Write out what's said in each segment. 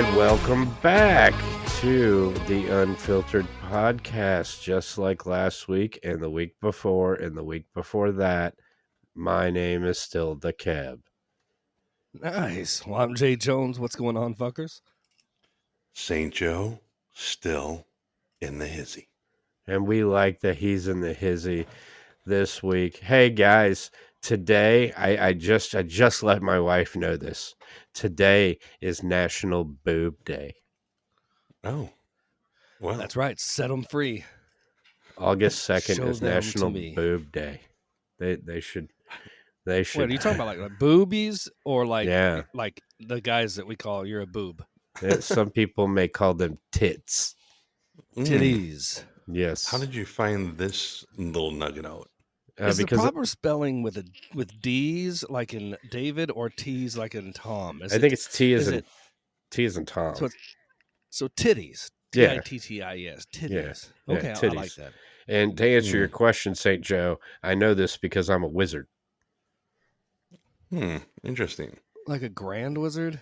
And welcome back to the Unfiltered Podcast. Just like last week and the week before and the week before that, my name is still the Cab. Nice. Well, I'm Jay Jones. What's going on, fuckers? St. Joe still in the hizzy. And we like that he's in the hizzy this week. Hey guys, today I just let my wife know this. Today is National Boob Day. Oh, well. That's right. Set them free. August 2nd Show is them to National me. Boob Day. They should Wait, are you talking about like boobies or like Yeah. like the guys that we call you're a boob? Some people may call them tits. Titties. Yes. How did you find this little nugget out? Is the because proper spelling with D's like in David or T's like in Tom? I think it's T as is in it- T as in Tom. So titties. Yeah. Tittis. Titties. Yeah, Okay, I titties. like that. And to answer your question, St. Joe, I know this because I'm a wizard. Interesting. Like a grand wizard?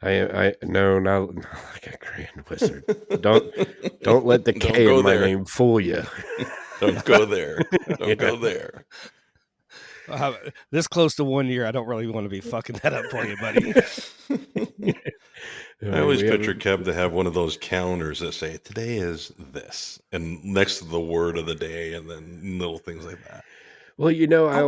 I no, not like a grand wizard. Don't let the K in my name fool you. Don't go there. Don't go there. This close to 1 year, I don't really want to be fucking that up for you, buddy. I always picture Kev to have one of those calendars that say today is this, and next to the word of the day, and then little things like that. Well, I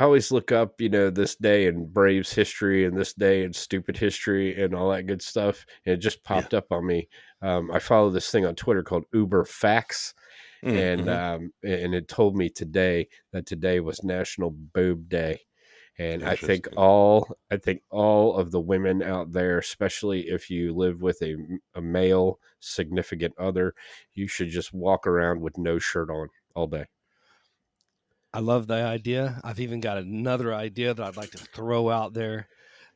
always look up, this day in Braves history and this day in stupid history and all that good stuff. And it just popped up on me. I follow this thing on Twitter called Uber Facts. And it told me today that today was National Boob Day. And I think all of the women out there, especially if you live with a male significant other, you should just walk around with no shirt on all day. I love the idea. I've even got another idea that I'd like to throw out there,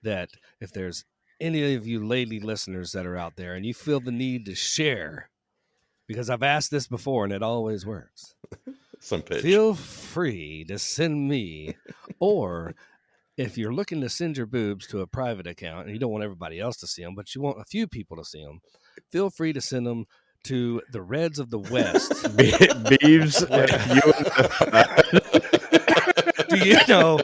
that if there's any of you lady listeners that are out there and you feel the need to share, because I've asked this before and it always works. Some pitch. Feel free to send me, or if you're looking to send your boobs to a private account and you don't want everybody else to see them, but you want a few people to see them, feel free to send them to the Reds of the West. Beeves, do you know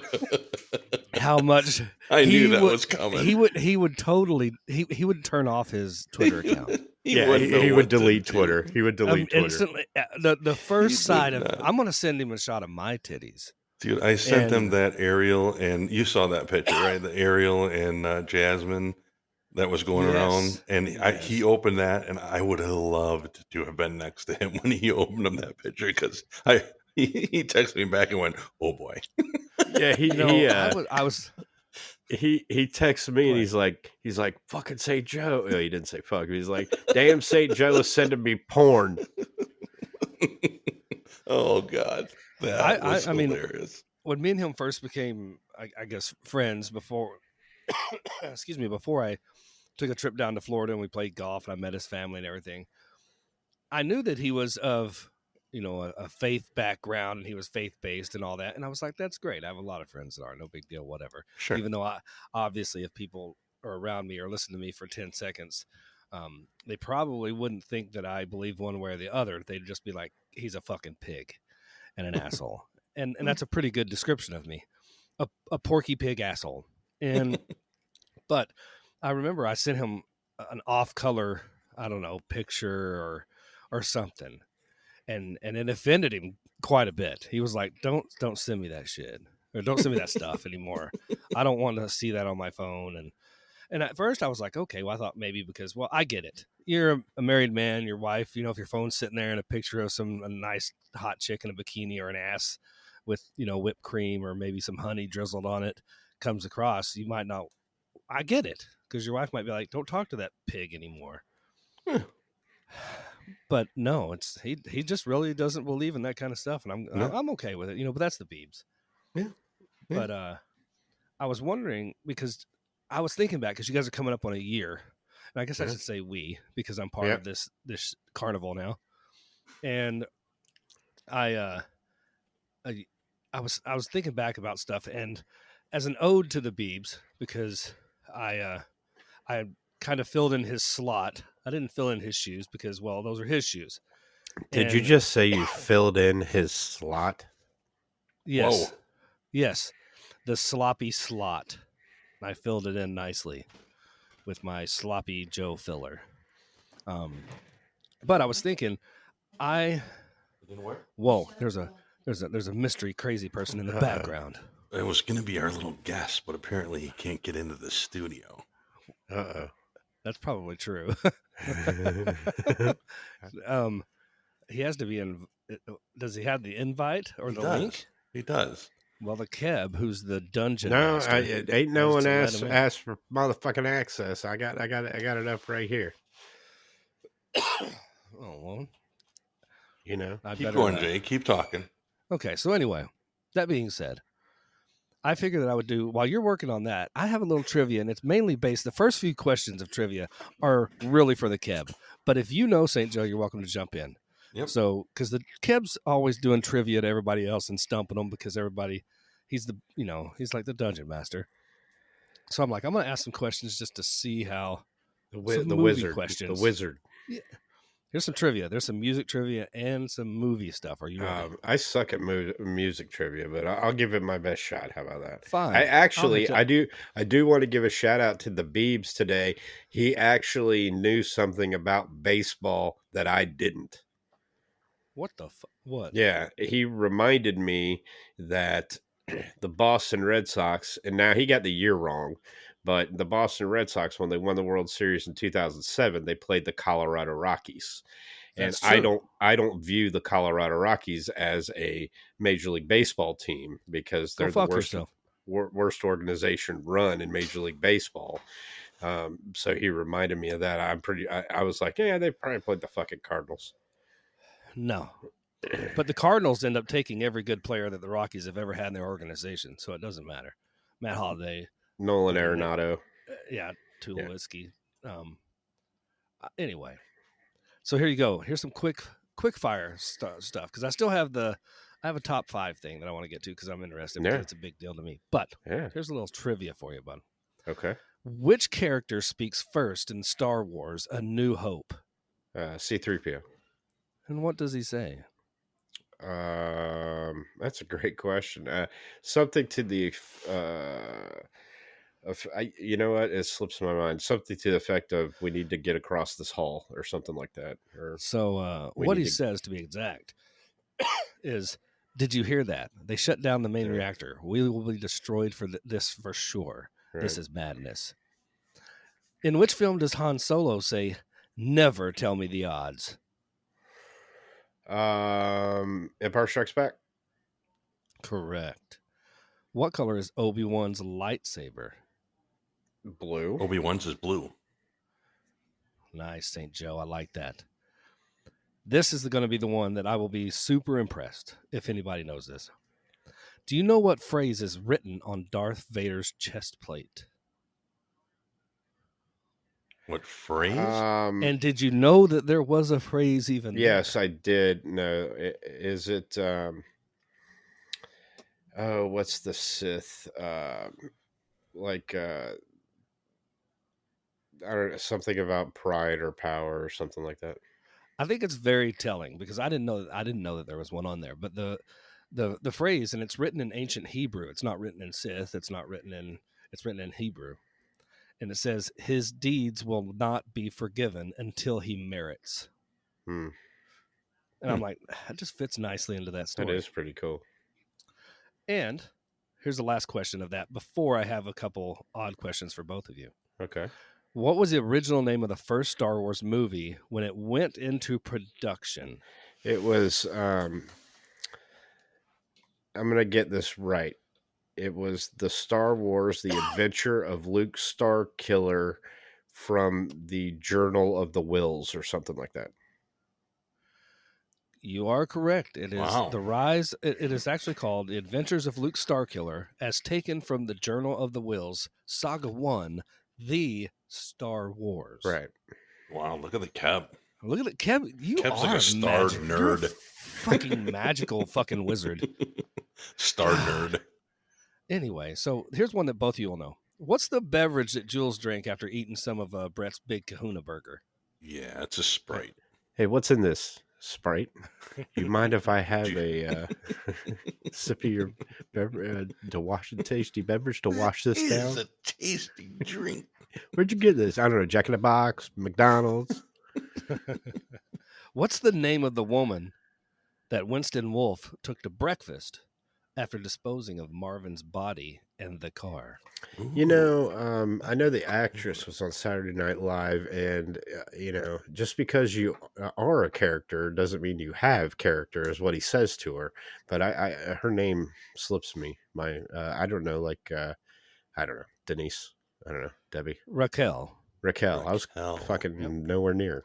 how much I knew that was coming? He would totally he would turn off his Twitter account. he would delete Twitter. He would delete Twitter instantly. The first side of I'm going to send him a shot of my titties. Dude, I sent them that Ariel, and you saw that picture, right? The Ariel and Jasmine that was going around, and he opened that, and I would have loved to have been next to him when he opened him that picture, because he texted me back and went, "Oh boy." Yeah, he texted me, and he's like, "Fucking St. Joe." Oh, he didn't say fuck. He's like, "Damn, St. Joe is sending me porn." Oh God, that was hilarious. When me and him first became, I guess, friends before, excuse me, before I took a trip down to Florida and we played golf and I met his family and everything, I knew that he was of, a faith background and he was faith-based and all that. And I was like, that's great. I have a lot of friends that are, no big deal, whatever. Sure. Even though obviously if people are around me or listen to me for 10 seconds, they probably wouldn't think that I believe one way or the other. They'd just be like, he's a fucking pig and an asshole. And that's a pretty good description of me, a porky pig asshole. And but I remember I sent him an off-color, I don't know, picture or something, and it offended him quite a bit. He was like, "Don't send me that shit, or don't send me that stuff anymore. I don't want to see that on my phone." And at first I was like, okay, well, I thought maybe because, well, I get it. You're a married man, your wife, if your phone's sitting there and a picture of a nice hot chick in a bikini or an ass with, whipped cream or maybe some honey drizzled on it comes across, you might not, I get it. Because your wife might be like, don't talk to that pig anymore. But no, he just really doesn't believe in that kind of stuff. And I'm okay with it, but that's the Beebs. Yeah. But I was wondering, because I was thinking back, because you guys are coming up on a year, and I guess I should say we, because I'm part of this carnival now. And I was thinking back about stuff, and as an ode to the Beebs, because I kind of filled in his slot. I didn't fill in his shoes because, well, those are his shoes. Did you just say you filled in his slot? Yes. Whoa. Yes. The sloppy slot. I filled it in nicely with my sloppy Joe filler. But I was thinking, whoa, there's a mystery crazy person in the background. It was going to be our little guest, but apparently he can't get into the studio. That's probably true. He has to be in. Does he have the invite or the link? He does. Well, the Keb, who's the dungeon No, master, ain't no one asked for motherfucking access. I got it up right here. Oh well, you know. Keep going, Jay. Keep talking. Okay, so anyway, that being said, I figured that I would do, while you're working on that, I have a little trivia, and it's mainly based, the first few questions of trivia are really for the Keb. But if you know St. Joe, you're welcome to jump in. Yep. So, because the Keb's always doing trivia to everybody else and stumping them because everybody, he's like the dungeon master. So I'm like, I'm going to ask some questions just to see how the wizard questions. The wizard. Yeah. Here's some trivia. There's some music trivia and some movie stuff. Are you ready? I suck at music trivia, but I'll give it my best shot. How about that? Fine. I do want to give a shout out to the Beebs today. He actually knew something about baseball that I didn't. What the what? Yeah, he reminded me that the Boston Red Sox, and now he got the year wrong, but the Boston Red Sox, when they won the World Series in 2007, they played the Colorado Rockies. And I don't view the Colorado Rockies as a Major League Baseball team because they're the worst organization run in Major League Baseball. So he reminded me of that. I was like, yeah, they probably played the fucking Cardinals. No. But the Cardinals end up taking every good player that the Rockies have ever had in their organization, so it doesn't matter. Matt Holliday. Nolan Arenado. Tulowitzki. Anyway, so here you go. Here's some quick fire stuff because I still have I have a top 5 thing that I want to get to because I'm interested because it's a big deal to me. But here's a little trivia for you, bud. Okay. Which character speaks first in Star Wars: A New Hope? C-3PO. And what does he say? That's a great question. Something to the you know what? It slips my mind. Something to the effect of "We need to get across this hall" or something like that. Or what he says, to be exact, is, "Did you hear that? They shut down the main reactor. We will be destroyed for this for sure. Right. This is madness." In which film does Han Solo say, "Never tell me the odds"? Empire Strikes Back. Correct. What color is Obi-Wan's lightsaber? Blue. Obi-Wan's is blue. Nice, St. Joe. I like that. This is going to be the one that I will be super impressed if anybody knows this. Do you know what phrase is written on Darth Vader's chest plate? What phrase? And did you know that there was a phrase even Yes, there? I did. No, is it... what's the Sith? I don't know, something about pride or power or something like that. I think it's very telling because I didn't know that there was one on there. But the phrase, and it's written in ancient Hebrew. It's not written in Sith. It's written in Hebrew. And it says, "His deeds will not be forgiven until he merits." And I'm like, that just fits nicely into that story. That is pretty cool. And here's the last question of that before I have a couple odd questions for both of you. Okay. What was the original name of the first Star Wars movie when it went into production? It was, I'm going to get this right. It was the Star Wars, The Adventure of Luke Starkiller from the Journal of the Wills or something like that. You are correct. It is The Rise. It is actually called The Adventures of Luke Starkiller as taken from the Journal of the Wills, Saga 1, The Star Wars. Right. Wow, look at the Keb. Look at it, Keb. Keb's like a star nerd. You're a fucking magical fucking wizard. Star nerd. Anyway, so here's one that both of you will know. What's the beverage that Jules drank after eating some of Brett's Big Kahuna burger? Yeah, it's a Sprite. Hey, what's in this? Sprite? You mind if I have a sip of your tasty beverage to wash this down? It's a tasty drink. Where'd you get this? I don't know. Jack in the Box, McDonald's. What's the name of the woman that Winston Wolfe took to breakfast after disposing of Marvin's body and the car? You know, I know the actress was on Saturday Night Live, and just because you are a character doesn't mean you have character, is what he says to her. But her name slips me. I don't know, I don't know, Denise. I don't know, Debbie. Raquel. I was fucking nowhere near.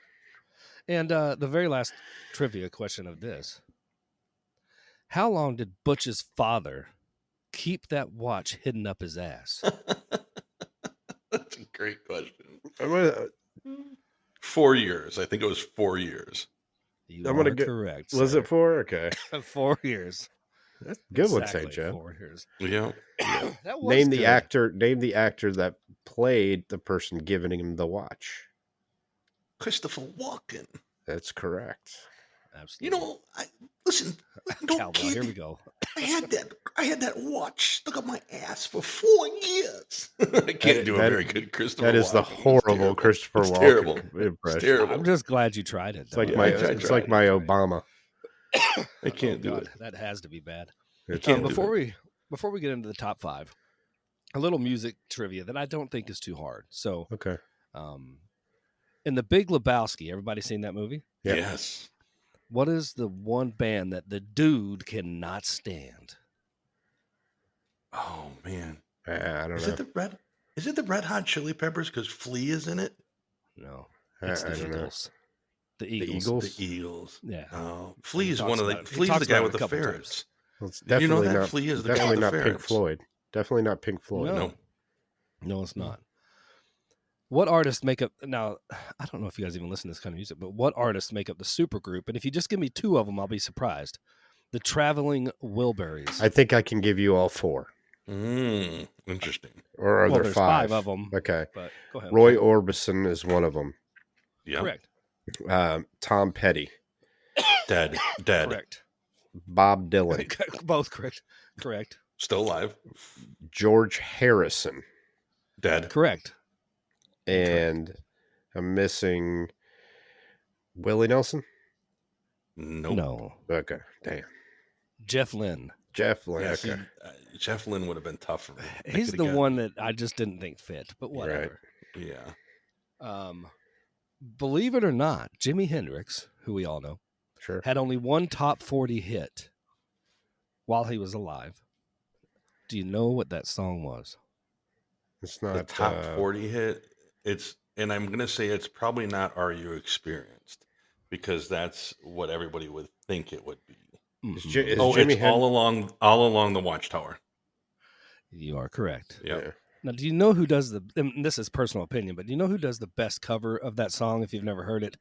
And the very last trivia question of this: how long did Butch's father keep that watch hidden up his ass? That's a great question. 4 years. I think it was 4 years. I'm going to get correct. Was it 4? Okay. 4 years. That's a good one, St. Joe. 4 years. Yeah. That was name good. the actor. Name the actor that played the person giving him the watch. Christopher Walken. That's correct. Absolutely. Listen, Cowboy, here we go. I had that watch stuck up my ass for 4 years. I can't do a very good Christopher Walken. That is the horrible Christopher Walken impression. It's terrible. I'm just glad you tried it. It's like my Obama. I can't do it. That has to be bad. Before we get into the top 5, a little music trivia that I don't think is too hard. So, okay. In The Big Lebowski, everybody seen that movie? Yep. Yes. What is the one band that the dude cannot stand? Oh man, I don't know. Is it the Red Hot Chili Peppers? Because Flea is in it. No, it's the Eagles. The Eagles. The Eagles. Yeah. Oh, Flea is one of the. Flea's the guy with the ferrets. Well, it's definitely not. Flea is the guy with the ferrets? Pink Floyd. Definitely not Pink Floyd. No, it's not. What artists make up? Now, I don't know if you guys even listen to this kind of music, but what artists make up the supergroup? And if you just give me 2 of them, I'll be surprised. The Traveling Wilburys. I think I can give you all 4. Interesting. Or are there 5? 5 of them? Okay. But go ahead. Roy Orbison is one of them. Yeah. Correct. Tom Petty. Dead. Correct. Bob Dylan. Both correct. Correct. Still alive. George Harrison. Dead. Correct. And I'm missing Willie Nelson. Nope. No. Okay. Damn. Jeff Lynne. Jeff Lynne. Yeah, okay. Jeff Lynne would have been tough for me. He's the one that I just didn't think fit, but whatever. Right. Yeah. Believe it or not, Jimi Hendrix, who we all know, Sure. had only one top 40 hit while he was alive. Do you know what that song was? It's not The top 40 hit. And I'm going to say it's probably not Are You Experienced, because that's what everybody would think it would be. It's all along the Watchtower. You are correct. Yeah. Now, do you know who does and this is personal opinion, but do you know who does the best cover of that song if you've never heard it?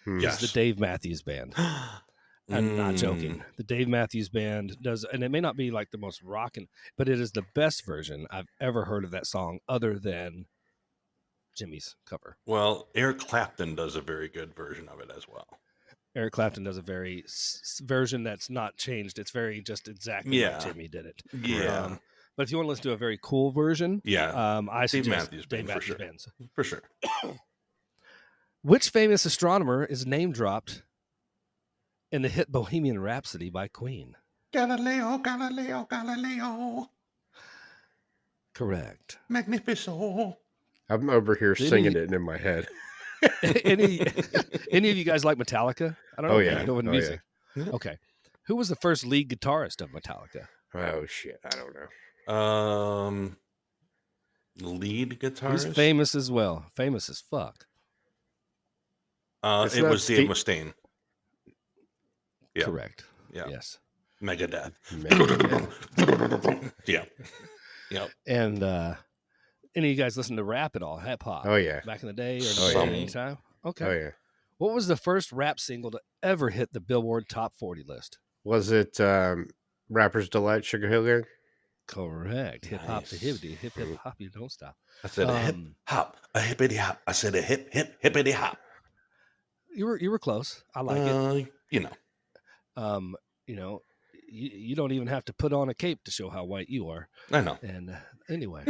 Yes. It's the Dave Matthews Band. I'm not joking. The Dave Matthews Band does, and it may not be like the most rockin', but it is the best version I've ever heard of that song other than Jimmy's cover. Well, Eric Clapton does a very good version of it as well. Eric Clapton does a very version that's not changed. It's very just exactly like Jimmy did it. Yeah. But if you want to listen to a very cool version, I suggest Dave Matthews Band. For sure. Which famous astronomer is name dropped in the hit Bohemian Rhapsody by Queen? Galileo, Galileo, Galileo. Correct. Magnifico. I'm over here singing it in my head. any of you guys like Metallica? I don't know if you know music. Yeah. Okay. Who was the first lead guitarist of Metallica? Oh shit, I don't know. Lead guitarist. He's famous as well. Famous as fuck. It was Dave Mustaine. Yeah. Correct. Yeah. Yes. Megadeth. Yeah. Yep. And any of you guys listen to rap at all? Hip hop? Oh yeah. Back in the day or any time? Okay. Oh yeah. What was the first rap single to ever hit the Billboard Top 40 list? Was it Rapper's Delight, Sugar Hill Gang? Correct. Hip hop to hippity, hip hip hop. You don't stop. I said a hip hop, a hippity hop. I said a hippity hop. You were close. I like it. You know, you don't even have to put on a cape to show how white you are. I know. And anyway,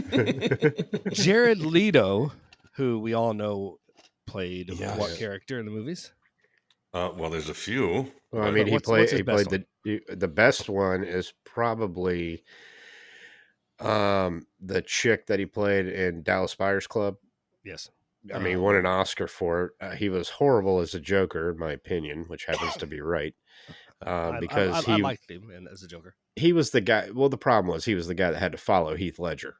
Jared Leto, who we all know played what character in the movies? Well, there's a few. Well, I mean, he played the best one is probably the chick that he played in Dallas Buyers Club. Yes. I mean, he won an Oscar for it. He was horrible as a Joker, in my opinion, which happens to be right. Because I liked him as a Joker. He was the guy. Well, the problem was he was the guy that had to follow Heath Ledger.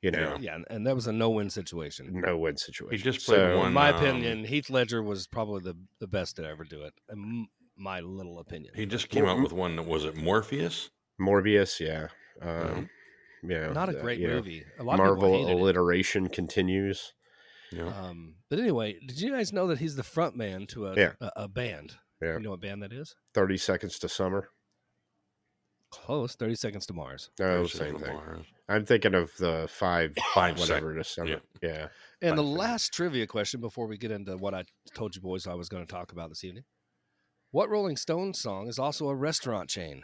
You know, yeah, and that was a no-win situation. No-win situation. He just played one. In my opinion, Heath Ledger was probably the best to ever do it. In my little opinion, he just came out with one. Was it Morpheus? Morbius, yeah. Yeah, not a great movie. A lot Marvel of people alliteration continues. Yeah. But anyway, did you guys know that he's the front man to a band? Yeah. You know what band that is? 30 Seconds to Summer. Close. 30 Seconds to Mars. No, same thing. I'm thinking of the five whatever to summer. Yeah. And the last trivia question before we get into what I told you boys I was going to talk about this evening. What Rolling Stones song is also a restaurant chain?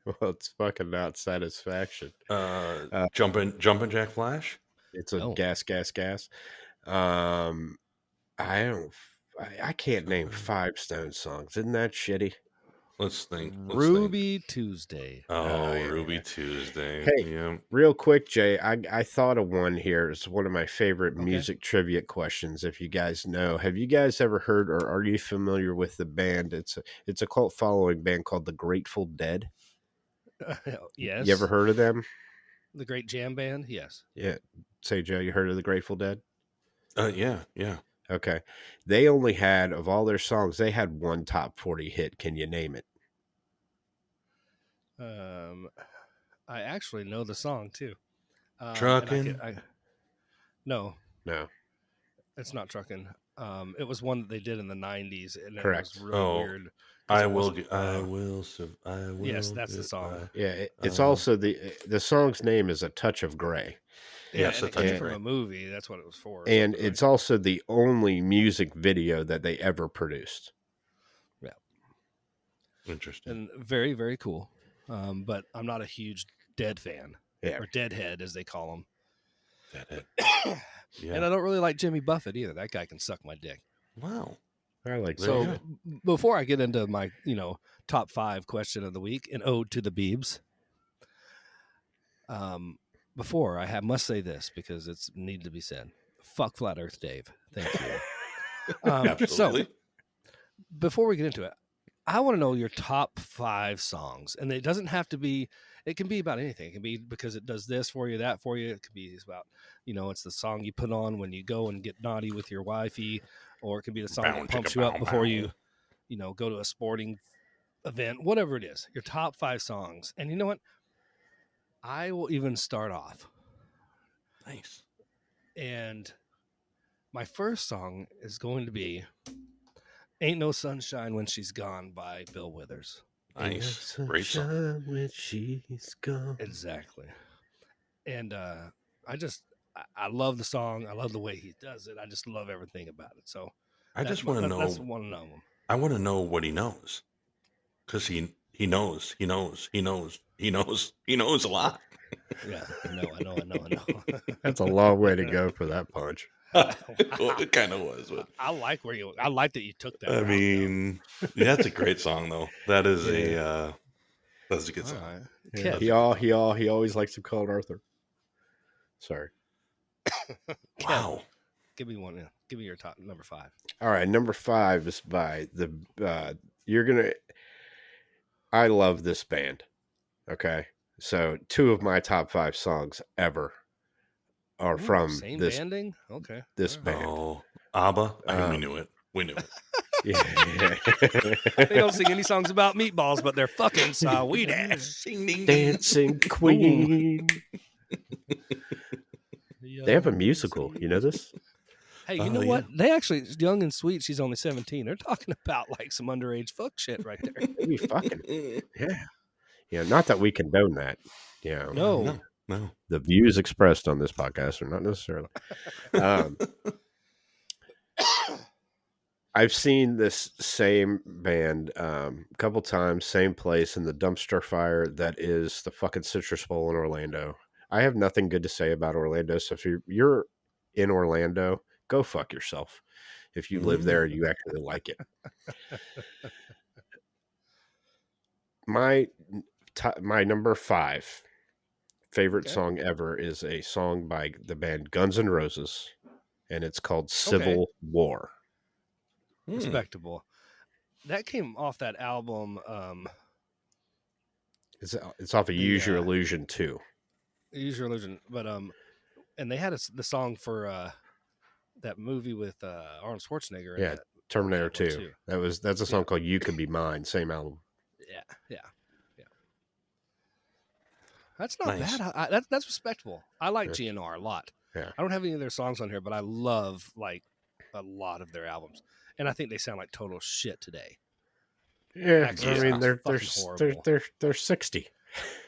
Well, it's fucking not Satisfaction. Jumpin' Jack Flash. It's a gas. I can't name 5 Stones songs. Isn't that shitty? Let's think. Ruby Tuesday. Ruby Tuesday. Hey, real quick, Jay, I thought of one here. It's one of my favorite music trivia questions. If you guys know, have you guys ever heard or are you familiar with the band? It's a cult following band called the Grateful Dead. Yes. You ever heard of them? The Great Jam Band? Yes. Yeah. Say, Joe, you heard of the Grateful Dead? Yeah. Okay. They only had, of all their songs, they had one top 40 hit. Can you name it? I actually know the song too. Truckin'? No. It's not Truckin'. It was one that they did in the 90s. And correct. It was really weird. I will. Yes, that's the song. Yeah, it's also the song's name is A Touch of Grey. Yes, it came from a movie. That's what it was for. And it's also the only music video that they ever produced. Yeah, interesting and very, very cool. But I'm not a huge Dead fan, or Deadhead as they call them. Deadhead. And I don't really like Jimmy Buffett either. That guy can suck my dick. Wow. I like so. Before I get into my, top 5 question of the week, an ode to the Biebs. Before I must say this because it's needed to be said. Fuck Flat Earth Dave. Thank you. Absolutely. So, before we get into it, I want to know your top 5 songs, and it doesn't have to be. It can be about anything. It can be because it does this for you, that for you. It could be about, it's the song you put on when you go and get naughty with your wifey, or it could be the song that pumps you up before you, go to a sporting event. Whatever it is, your top 5 songs. And you know what? I will even start off. Nice. And my first song is going to be Ain't No Sunshine When She's Gone by Bill Withers. Nice. Great song. When she's gone. Exactly. And I love the song. I love the way he does it. I just love everything about it. So I just want to know. That's one of them. I want to know what he knows. Because he knows a lot. Yeah, I know. That's a long way to go for that punch. Well, it kind of was. But I like that you took that. I mean, that's a great song though. That is that's a good song. Right. Yeah, he always likes to call it Arthur. Sorry. Wow. Give me one. Give me your top number 5. All right, number 5 is by I love this band. Okay. So 2 of my top 5 songs ever are from same this banding? Okay. This band. Oh, ABBA. We knew it. Yeah. They don't sing any songs about meatballs, but they're fucking sweet ass. Dancing Queen. They have a musical. You know this? Hey, you know what? They actually, Young and Sweet, she's only 17. They're talking about like some underage fuck shit right there. Maybe fucking. Yeah. not that we condone that. No. The views expressed on this podcast are not necessarily. I've seen this same band a couple times, same place in the dumpster fire that is the fucking Citrus Bowl in Orlando. I have nothing good to say about Orlando. So if you're in Orlando, go fuck yourself. If you live there, you actually like it. My number 5 favorite song ever is a song by the band Guns N' Roses, and it's called Civil War. Respectable. That came off that album. It's off of Use Your Illusion 2. Use Your Illusion, but and they had the song for that movie with Arnold Schwarzenegger. Yeah, Terminator 2. That's a song called "You Could Be Mine." Same album. Yeah. That's not bad. That's respectable. I like GNR a lot. Yeah. I don't have any of their songs on here, but I love like a lot of their albums, and I think they sound like total shit today. Yeah, I mean they're 60,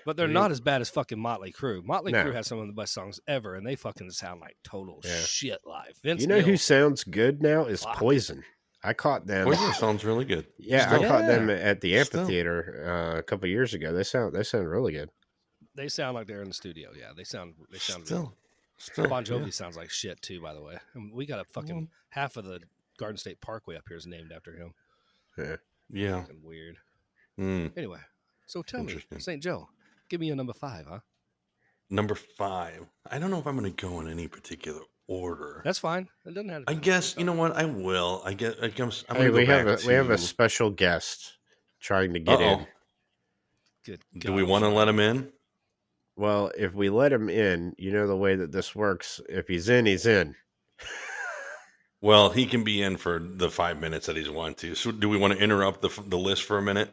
but they're not as bad as fucking Motley Crue. Motley Crue has some of the best songs ever, and they fucking sound like total shit live. Vince Neil, who sounds good now is Poison. I caught them. Poison sounds really good. Yeah, I caught them at the amphitheater a couple years ago. They sound really good. They sound like they're in the studio. Yeah, they sound still. Bon Jovi sounds like shit too, by the way. And we got a fucking half of the Garden State Parkway up here is named after him. Yeah. Fucking weird. Anyway, so tell me, St. Joe, give me your number 5, huh? Number 5. I don't know if I'm going to go in any particular order. That's fine. It doesn't have to be. I guess you know what I will. I guess we have a special guest trying to get in. Good. Do we want to let him in? Well, if we let him in, the way that this works. If he's in, he's in. Well, he can be in for the 5 minutes that he's want to. So, do we want to interrupt the list for a minute?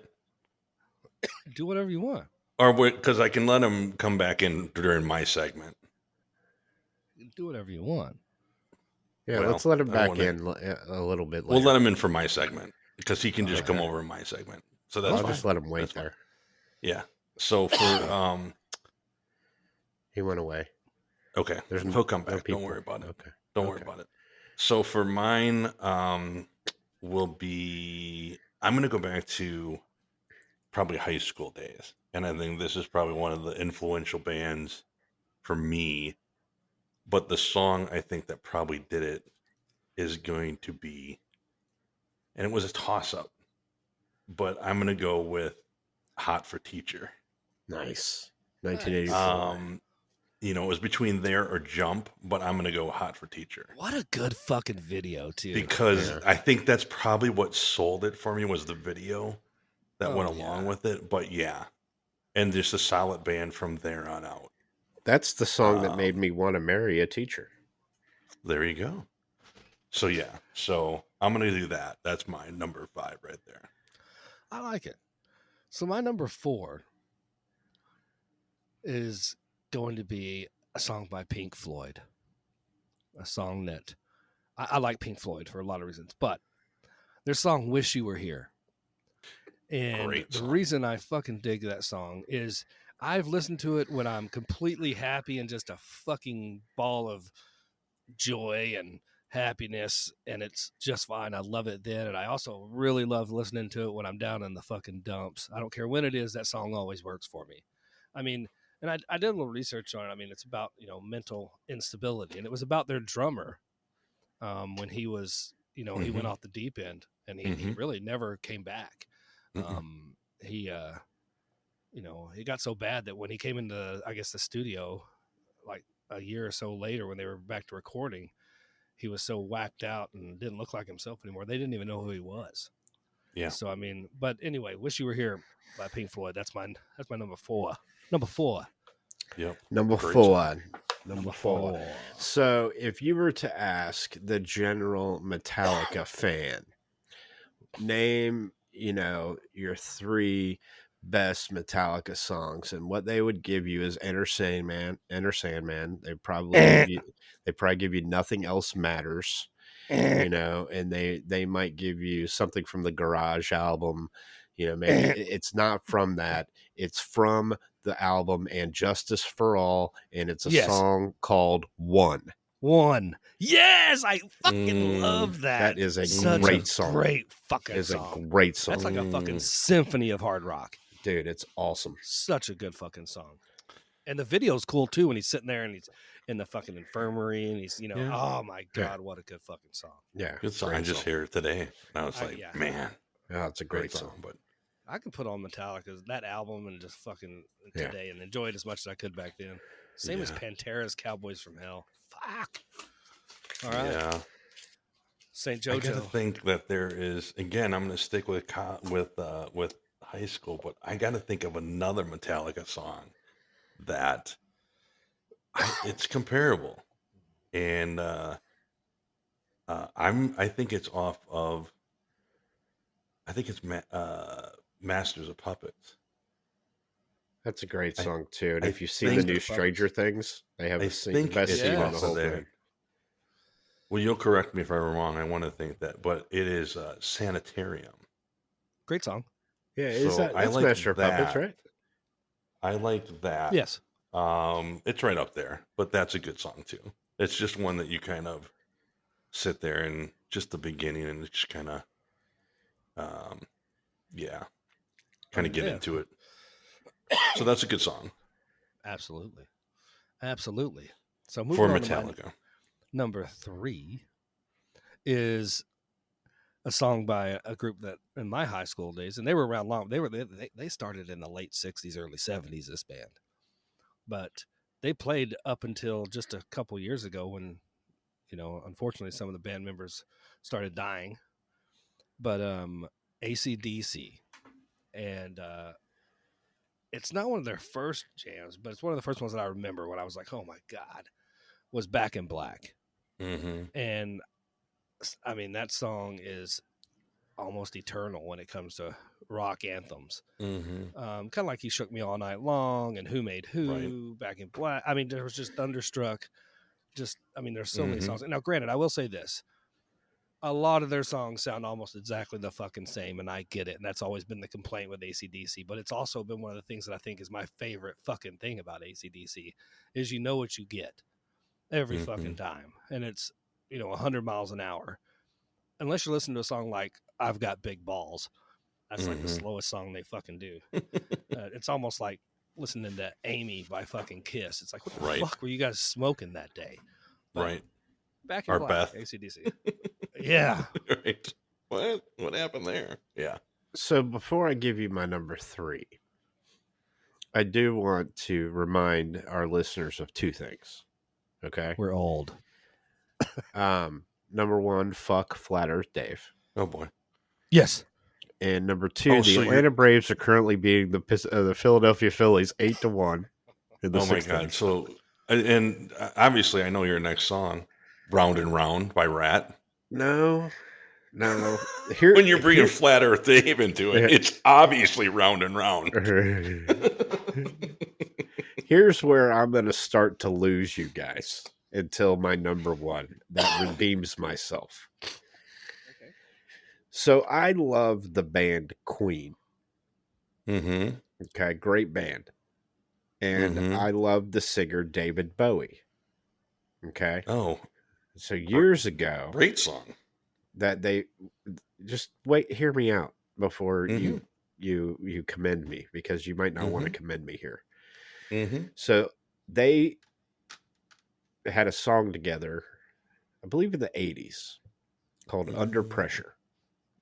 Do whatever you want. Or because I can let him come back in during my segment. Do whatever you want. Yeah, let's let him back in a little bit later. We'll let him in for my segment because he can just come over in my segment. So that's I'll just let him wait there. Yeah. So for he went away. Okay. He'll come back. Don't worry about it. Okay. Don't worry about it. So for mine will be I'm going to go back to probably high school days. And I think this is probably one of the influential bands for me. But the song I think that probably did it is going to be, and it was a toss-up, but I'm going to go with Hot for Teacher. Nice. 1984. It was between there or Jump, but I'm going to go Hot for Teacher. What a good fucking video, too. Because I think that's probably what sold it for me was the video that went along with it. But yeah, and just a solid band from there on out. That's the song that made me want to marry a teacher. There you go. So yeah, I'm going to do that. That's my number 5 right there. I like it. So my number 4 is going to be a song by Pink Floyd. A song that I like Pink Floyd for a lot of reasons, but their song "Wish You Were Here." And the reason I fucking dig that song is I've listened to it when I'm completely happy and just a fucking ball of joy and happiness, and it's just fine. I love it then, and I also really love listening to it when I'm down in the fucking dumps. I don't care when it is, that song always works for me. I mean, and I did a little research on it. I mean, it's about, mental instability, and it was about their drummer when he was, he went off the deep end, and he really never came back. He got so bad that when he came into, I guess, the studio, like a year or so later, when they were back to recording, he was so whacked out and didn't look like himself anymore. They didn't even know who he was. Yeah. So, I mean, but anyway, "Wish You Were Here" by Pink Floyd. That's my number 4. Number 4. Yep. Number 4. Number 4. So if you were to ask the general Metallica fan, name, your 3 best Metallica songs, and what they would give you is Enter Sandman. They probably give you Nothing Else Matters. And they might give you something from the Garage album, You know, maybe it's not from that. It's from the album And Justice for All, and it's a song called One. Yes, I fucking love that. That is a Such great song. Great fucking it's song. A great song. That's like a fucking symphony of hard rock. Dude, it's awesome. Such a good fucking song. And the video's cool too when he's sitting there and he's in the fucking infirmary and he's, oh my God, what a good fucking song. Yeah. Good song. I just hear it today. And I was like, man. Yeah, it's a great song. But I could put on Metallica's that album and just fucking today and enjoy it as much as I could back then. Same as Pantera's Cowboys from Hell. Fuck. All right. Yeah. St. Jojo. I gotta think that there is, again, I'm going to stick with high school, but I got to think of another Metallica song that it's comparable. And I think it's off of, Masters of Puppets. That's a great song too. And if you see the new Stranger Things, they have the best scene on the whole thing. Well, you'll correct me if I'm wrong. I want to think that, but it is Sanitarium. Great song. Yeah, that's Master of Puppets, right? I liked that. Yes. It's right up there, but that's a good song too. It's just one that you kind of sit there and just the beginning and just kind of, get into it. So that's a good song. Absolutely. So moving on Metallica. To number 3 is a song by a group that in my high school days, and they were around long. They started in the late 60s, early 70s, this band. But they played up until just a couple years ago when, unfortunately some of the band members started dying. But AC/DC, and it's not one of their first jams, but it's one of the first ones that I remember when I was like, oh my God, was Back in Black. Mm-hmm. And I mean, that song is almost eternal when it comes to rock anthems. Mm-hmm. Kind of like You Shook Me All Night Long and Who Made Who, right. Back in Black. I mean, there was just Thunderstruck. There's so many songs. Now, granted, I will say this. A lot of their songs sound almost exactly the fucking same, and I get it. And that's always been the complaint with AC/DC. But it's also been one of the things that I think is my favorite fucking thing about AC/DC is you know what you get every fucking time. And it's, 100 miles an hour. Unless you're listening to a song like I've Got Big Balls. That's like the slowest song they fucking do. It's almost like listening to Amy by fucking Kiss. It's like, what the fuck were you guys smoking that day? But right. Back in Black, Beth. AC/DC. Yeah. Right. What happened there? Yeah. So before I give you my number 3, I do want to remind our listeners of 2 things. Okay. We're old. Number 1, fuck Flat Earth Dave. Oh boy. Yes. And number 2, the Atlanta Braves are currently beating the Philadelphia Phillies 8-1. Oh my God. So, and obviously I know your next song, Round and Round by Rat. No. When you're bringing Flat Earth Dave into it, it's obviously Round and Round. Here's where I'm going to start to lose you guys until my number 1 that redeems myself. Okay. So I love the band Queen. Mm-hmm. Okay, great band. And I love the singer David Bowie. Okay. Oh. So years ago. Great song. That they just hear me out before you commend me, because you might not want to commend me here. So they had a song together, I believe in the 80s, called Under Pressure.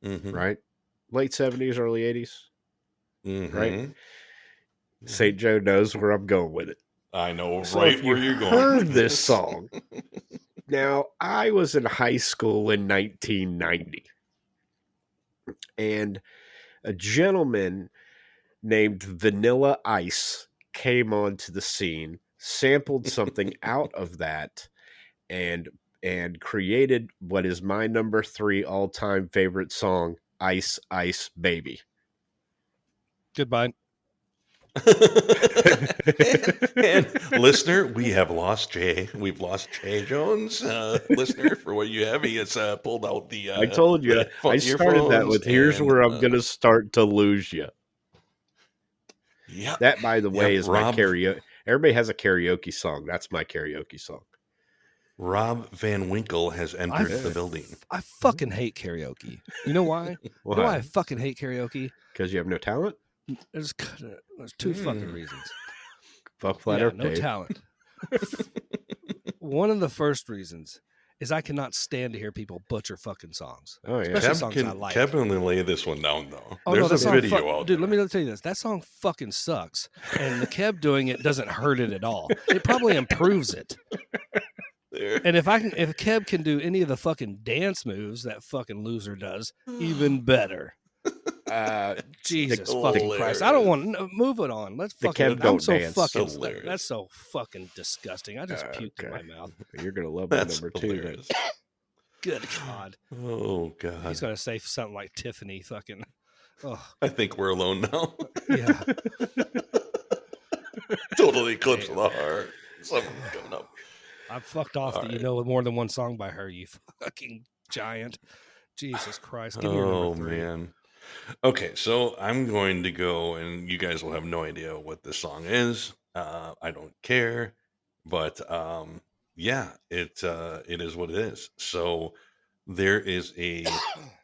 Right? Late 70s, early 80s. Right? St. Joe knows where I'm going with it. I know right where you're going. Heard this song. Now, I was in high school in 1990, and a gentleman named Vanilla Ice came onto the scene, sampled something out of that, and created what is my number 3 all-time favorite song, Ice Ice Baby. Goodbye. and listener, we have lost Jay. We've lost Jay Jones. Listener, for what you have, he has pulled out the. I told you. I started that with here's where I'm going to start to lose you. Yeah. That, by the way, is my karaoke. Everybody has a karaoke song. That's my karaoke song. Rob Van Winkle has entered the building. I fucking hate karaoke. You know why? You know why I fucking hate karaoke? Because you have no talent? There's two fucking reasons. Fuck flat Earth, no Dave. talent. One of the first reasons is I cannot stand to hear people butcher fucking songs. Oh, yeah. Especially songs I like. Kev can lay this one down, though. Oh, There's a video out dude, there. let me tell you this. That song fucking sucks. And the Kev doing it doesn't hurt it at all. It probably improves it. And if Kev can do any of the fucking dance moves that fucking loser does, even better. Jesus fucking Christ! I don't want to move it on. Let's fucking. I'm so dance. Fucking. Hilarious. That's so fucking disgusting. I just puked in my mouth. You're gonna love my number hilarious. 2. Good God. Oh God. He's gonna say something like Tiffany. Fucking. Oh. I think we're alone now. Yeah. Totally eclipse of the heart. Something's coming up. I fucked off that you know more than one song by her, you fucking giant. Jesus Christ. Give me your number 3. Man. Okay, so I'm going to go, and you guys will have no idea what this song is. I don't care, but yeah, it is what it is. So there is a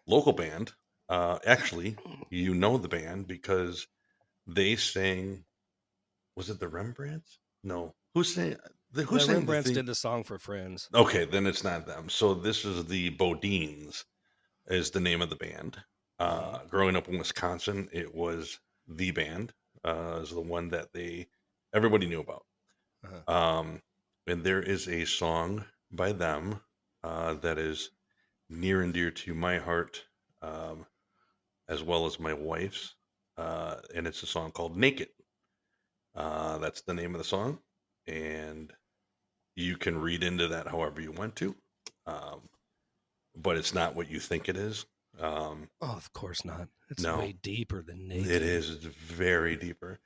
local band. Actually, you know the band because they sang. Was it the Rembrandts? No, who sang? The Rembrandts did the song for Friends. Okay, then it's not them. So this is the Bodines, is the name of the band. Growing up in Wisconsin, it was the band. Is the one that everybody knew about. And there is a song by them that is near and dear to my heart, as well as my wife's. And it's a song called "Naked." That's the name of the song, and you can read into that however you want to, but it's not what you think it is. Of course not. It's way deeper than naked. It is. It's very deeper.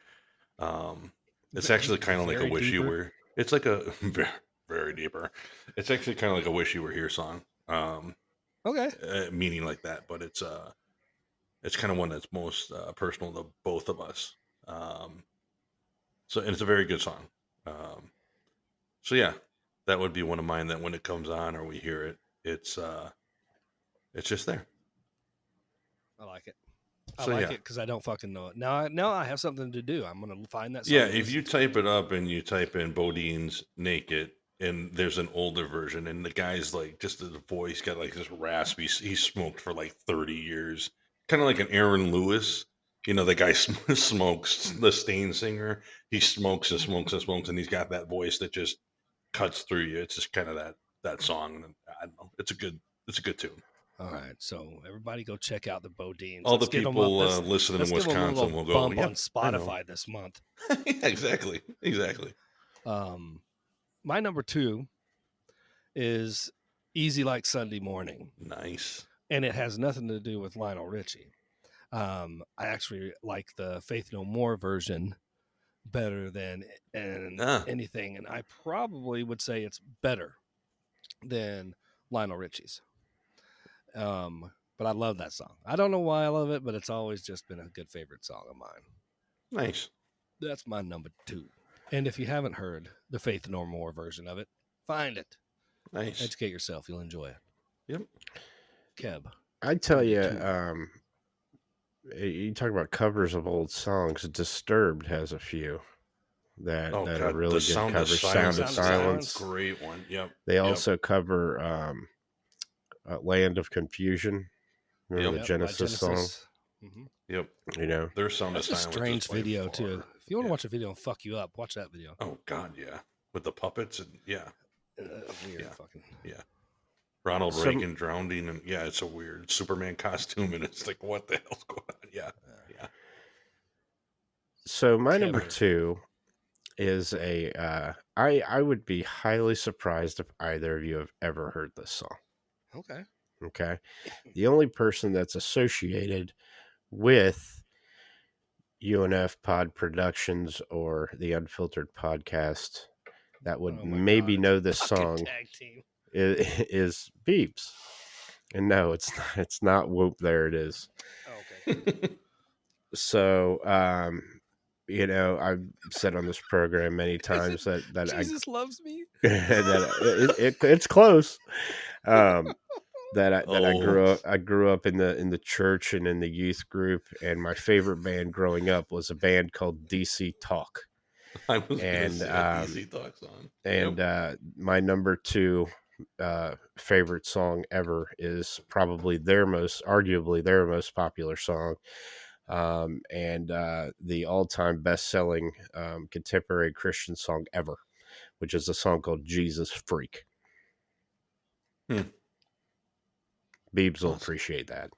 It's actually kind of like a "Wish You Were." It's like a very, very deeper. It's actually kind of like a "Wish You Were Here" song. Okay. Meaning like that, but it's kind of one that's most personal to both of us. So and it's a very good song. So yeah, that would be one of mine. That when it comes on or we hear it, it's just there. I like it. I like it because I don't fucking know it. Now I have something to do. I'm gonna find that song. Yeah, if you type it up and you type in Bodines "Naked," and there's an older version, and the guy's like just the voice got like this raspy. He smoked for like 30 years, kind of like an Aaron Lewis. You know, the guy smokes, the Stain singer. He smokes and smokes and smokes, and he's got that voice that just cuts through you. It's just kind of that song. I don't know. It's a good tune. All right, so everybody go check out the Bodines. All the people listening in Wisconsin will go bump on Spotify this month. Yeah, exactly. My number 2 is "Easy Like Sunday Morning." Nice, and it has nothing to do with Lionel Richie. I actually like the Faith No More version better than anything, and I probably would say it's better than Lionel Richie's. But I love that song. I don't know why I love it, but it's always just been a good favorite song of mine. Nice. That's my number 2. And if you haven't heard the Faith No More version of it, find it. Nice. Educate yourself. You'll enjoy it. Yep. Keb. I tell you, you talk about covers of old songs. Disturbed has a few that are really good covers. Sound of Silence. Great one. Yep. They also cover Land of Confusion. Remember the Genesis song? Mm-hmm. Yep. You know, their Sound of Silence. That's a strange video too. If you want to watch a video and fuck you up, watch that video. Oh God, yeah, with the puppets and weird fucking Ronald Reagan drowning and it's a weird Superman costume and it's like what the hell's going on? Yeah. So my number 2 is I would be highly surprised if either of you have ever heard this song. Okay. The only person that's associated with UNF Pod Productions or the Unfiltered Podcast that would Oh my maybe God, know it's a this fucking song tag team. is Beeps. And no, it's not, it's not Whoop. There it is. Oh, okay. So, you know, I've said on this program many times that Jesus loves me. that it's close. That I grew up in the church and in the youth group, and my favorite band growing up was a band called DC Talk. I was going to say a DC Talk song. And my number 2 favorite song ever is probably arguably their most popular song, and the all-time best-selling contemporary Christian song ever, which is a song called Jesus Freak. Beebs will appreciate that.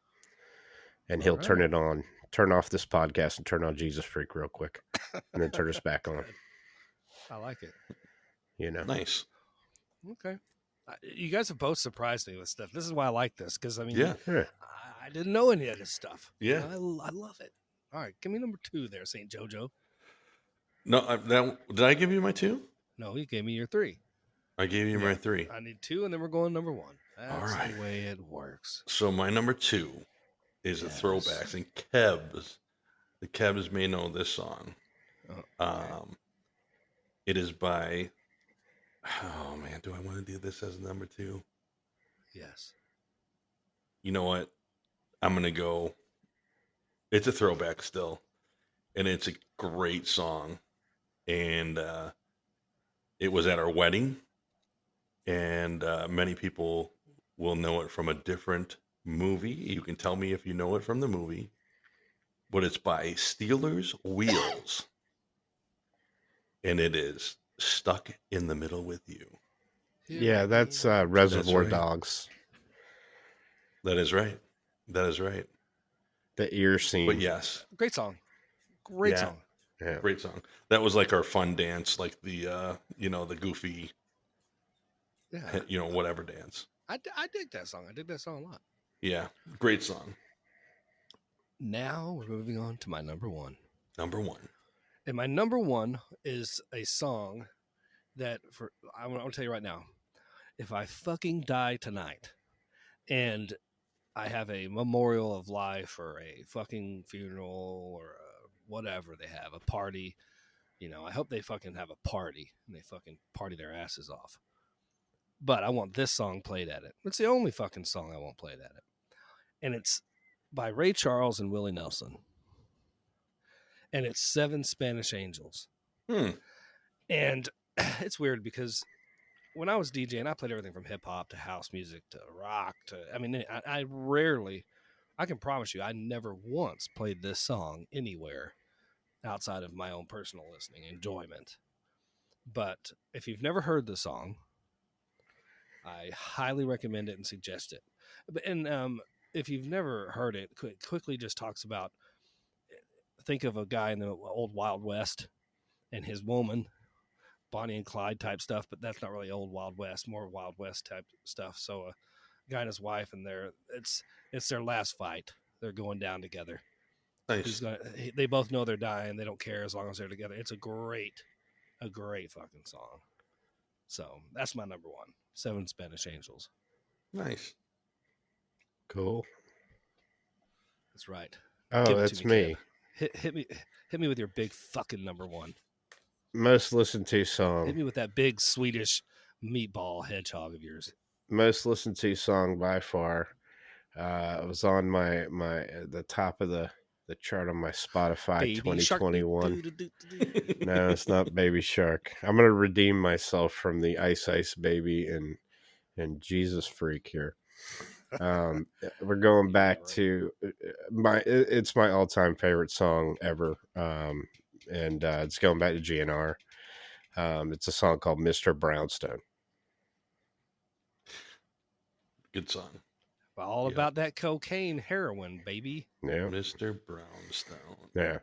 And he'll turn off this podcast and turn on Jesus Freak real quick, and then turn us back on. I like it. You know, nice. Okay, you guys have both surprised me with stuff. This is why I like this, because I mean, I didn't know any of this stuff. Yeah, I love it. All right, give me number 2 there, St. Jojo. No, did I give you my 2? No, you gave me your 3. I gave you my 3. I need 2, and then we're going number 1. That's all right. The way it works. So my number 2 is a throwbacks, and the Kebs may know this song. It is by, oh man, do I want to do this as number 2? Yes. You know what? I'm going to go, it's a throwback still, and it's a great song, and it was at our wedding, and many people will know it from a different movie. You can tell me if you know it from the movie, but it's by Steelers Wheels, and it is Stuck in the Middle with You. Yeah, that's Reservoir Dogs. That is right. That is right. The ear scene. But yes. Great song. Great song. Yeah. Great song. That was like our fun dance, like the the goofy, whatever dance. I dig that song. I dig that song a lot. Yeah, great song. Now we're moving on to my number 1. Number 1. And my number 1 is a song that I'm gonna tell you right now, if I fucking die tonight, and I have a memorial of life or a fucking funeral or whatever they have, a party, I hope they fucking have a party and they fucking party their asses off. But I want this song played at it. It's the only fucking song I want played at it. And it's by Ray Charles and Willie Nelson. And it's 7 Spanish Angels. And it's weird because when I was DJing, I played everything from hip hop to house music to rock to, I rarely, I can promise you, I never once played this song anywhere outside of my own personal listening enjoyment. But if you've never heard the song, I highly recommend it and suggest it. And if you've never heard it, quickly just talks about, think of a guy in the old Wild West and his woman, Bonnie and Clyde type stuff, but that's not really old Wild West, more Wild West type stuff. So a guy and his wife, and it's their last fight. They're going down together. Nice. They both know they're dying. They don't care as long as they're together. It's a great fucking song. So that's my number 1, 7 Spanish Angels. Nice. Cool. That's right. Oh, that's me. Hit me with your big fucking number 1. Most listened to song. Hit me with that big Swedish meatball hedgehog of yours. Most listened to song by far. It was on the top of the chart on my Spotify Baby 2021. No, it's not Baby Shark. I'm gonna redeem myself from the Ice Ice Baby and Jesus Freak here. We're going back to it's my all-time favorite song ever. And it's going back to GNR. It's a song called Mr. Brownstone. Good song. All about that cocaine, heroin, baby. Yeah. Mr. Brownstone. Yeah.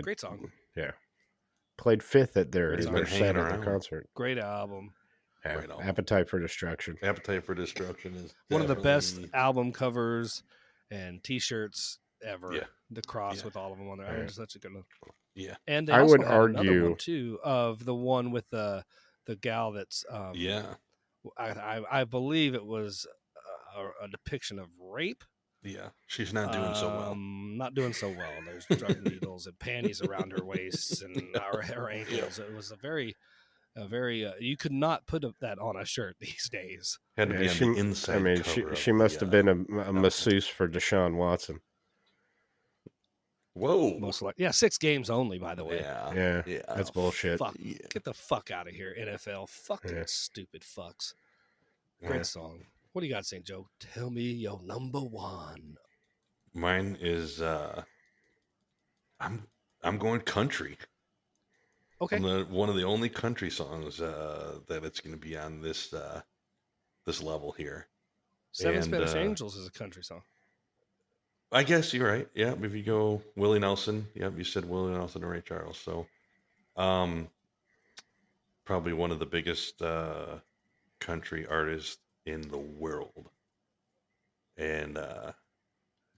Great song. Yeah. Played 5th at their set at the concert. Great album. Yeah. Great album. Appetite for Destruction. Appetite for Destruction is one of the best album covers and t-shirts ever. Yeah. The cross Yeah. with all of them on there. I mean, it's such a good one. Yeah. And they I also would had another argue one too of the one with the gal that's Yeah. I believe it was a depiction of rape. Yeah. She's not doing so well. Not doing so well. There's drug needles and panties around her waists and her ankles. It was a very you could not put that on a shirt these days. Had to be on the inside. I mean, she must have been a masseuse for Deshaun Watson. Whoa. Most likely. Yeah, 6 games only, by the way. Yeah. That's bullshit. Fuck. Get the fuck out of here, NFL. Fucking stupid fucks. Great song. What do you got, St. Joe? Tell me your number one. Mine is I'm going country. Okay. One of the only country songs that it's going to be on this level here. Seven Spanish Angels is a country song. I guess you're right. Yeah, if you go Willie Nelson, you said Willie Nelson and Ray Charles. So, probably one of the biggest country artists in the world, and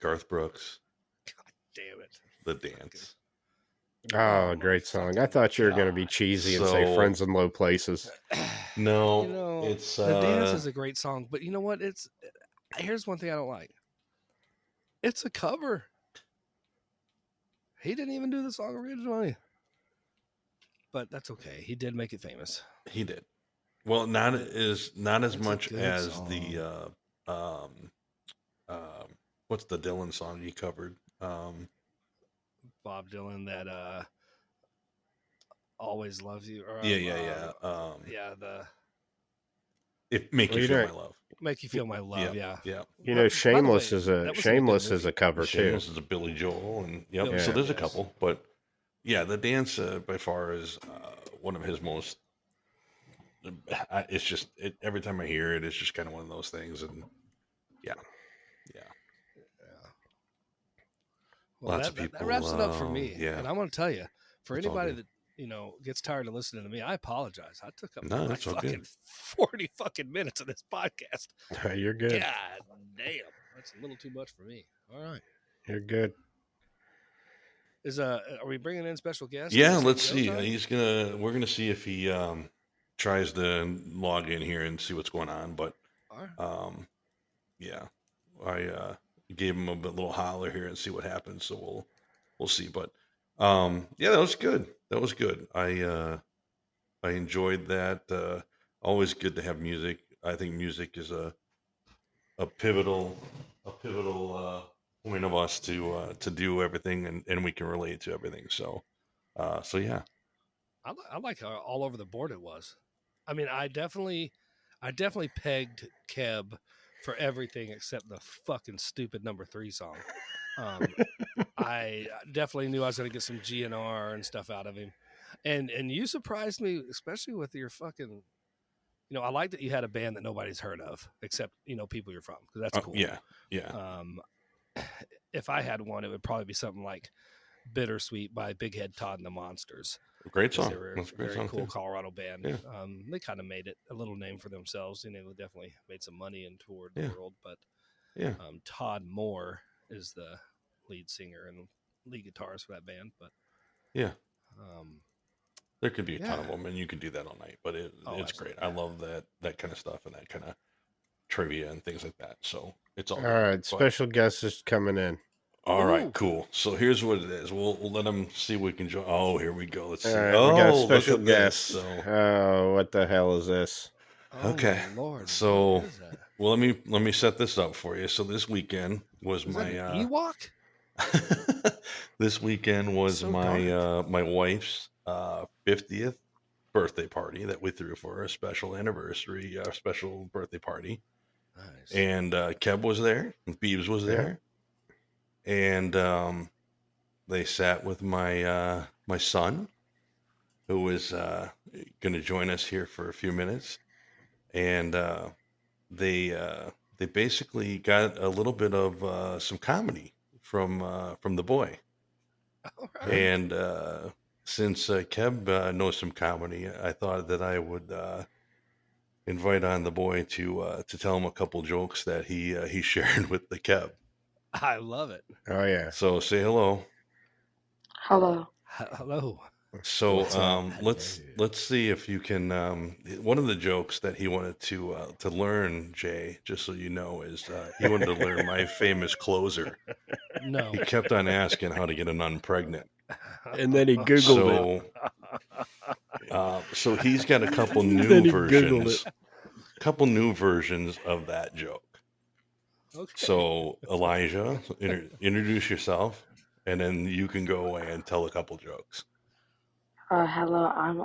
Garth Brooks. God damn it! The Dance. Oh, great song. I thought you were going to be cheesy and say Friends in Low Places. No, it's The Dance is a great song, but you know what? Here's one thing I don't like. It's a cover. He didn't even do the song originally. But that's okay. He did make it famous. He did. Well, not as much as song. the what's the Dylan song he covered? Bob Dylan, that Always Loves You. Or, Make You Feel My Love. Make You Feel My Love, yeah. You know, Shameless is a cover too. Shameless is a Billy Joel, and so there's a couple, but yeah, The Dance by far is one of his most. It's just every time I hear it, it's just kind of one of those things, and yeah. Well, Lots of people. That wraps it up for me. Yeah, and I'm going to tell you, for anybody that gets tired of listening to me, I apologize. I took up that's fucking 40 fucking minutes of this podcast. You're good. God damn, that's a little too much for me. All right, you're good. Are we bringing in special guests? Yeah, let's see. We're gonna see if he tries to log in here and see what's going on. But yeah, I gave him a little holler here and see what happens. So we'll see. But yeah, that was good. I enjoyed that. Always good to have music. I think music is a pivotal point of us to do everything, and we can relate to everything. So yeah. I like how all over the board it was. I mean, I definitely pegged Keb for everything except the fucking stupid number 3 song. I definitely knew I was going to get some GNR and stuff out of him. And you surprised me, especially with your fucking, I like that you had a band that nobody's heard of except, people you're from, because that's cool. Yeah. If I had one, it would probably be something like Bittersweet by Big Head Todd and the Monsters. Great song. They were a very cool Colorado band. Yeah. They kind of made it a little name for themselves, and they definitely made some money and toured the world. But Todd Moore is the lead singer and lead guitarist for that band. But there could be a ton of them, and you can do that all night. But it's great. I love that kind of stuff and that kind of trivia and things like that. So it's all right. Special guest is coming in. All right, cool. So here's what it is. We'll let them see what we can join. Oh, here we go. Let's see. Right, we got a special guest. So. What the hell is this? Okay. Lord, so, well, let me set this up for you. So this weekend was my Ewok. This weekend was my wife's 50th birthday party that we threw for her, a special anniversary, special birthday party. Nice. And Keb was there, Beebs was there. And they sat with my my son, who was going to join us here for a few minutes, and they basically got a little bit of some comedy from the boy. Right. And since Keb knows some comedy, I thought that I would invite on the boy to tell him a couple jokes that he shared with the Keb. I love it. Oh yeah. So say hello. Hello. Hello. So Hello. let's see if you can. One of the jokes that he wanted to learn, Jay, just so you know, is he wanted to learn my famous closer. No. He kept on asking how to get a nun pregnant, And then he Googled it. So he's got a couple new versions. Couple new versions of that joke. Okay. So Elijah, introduce yourself, and then you can go away and tell a couple jokes. Hello, I'm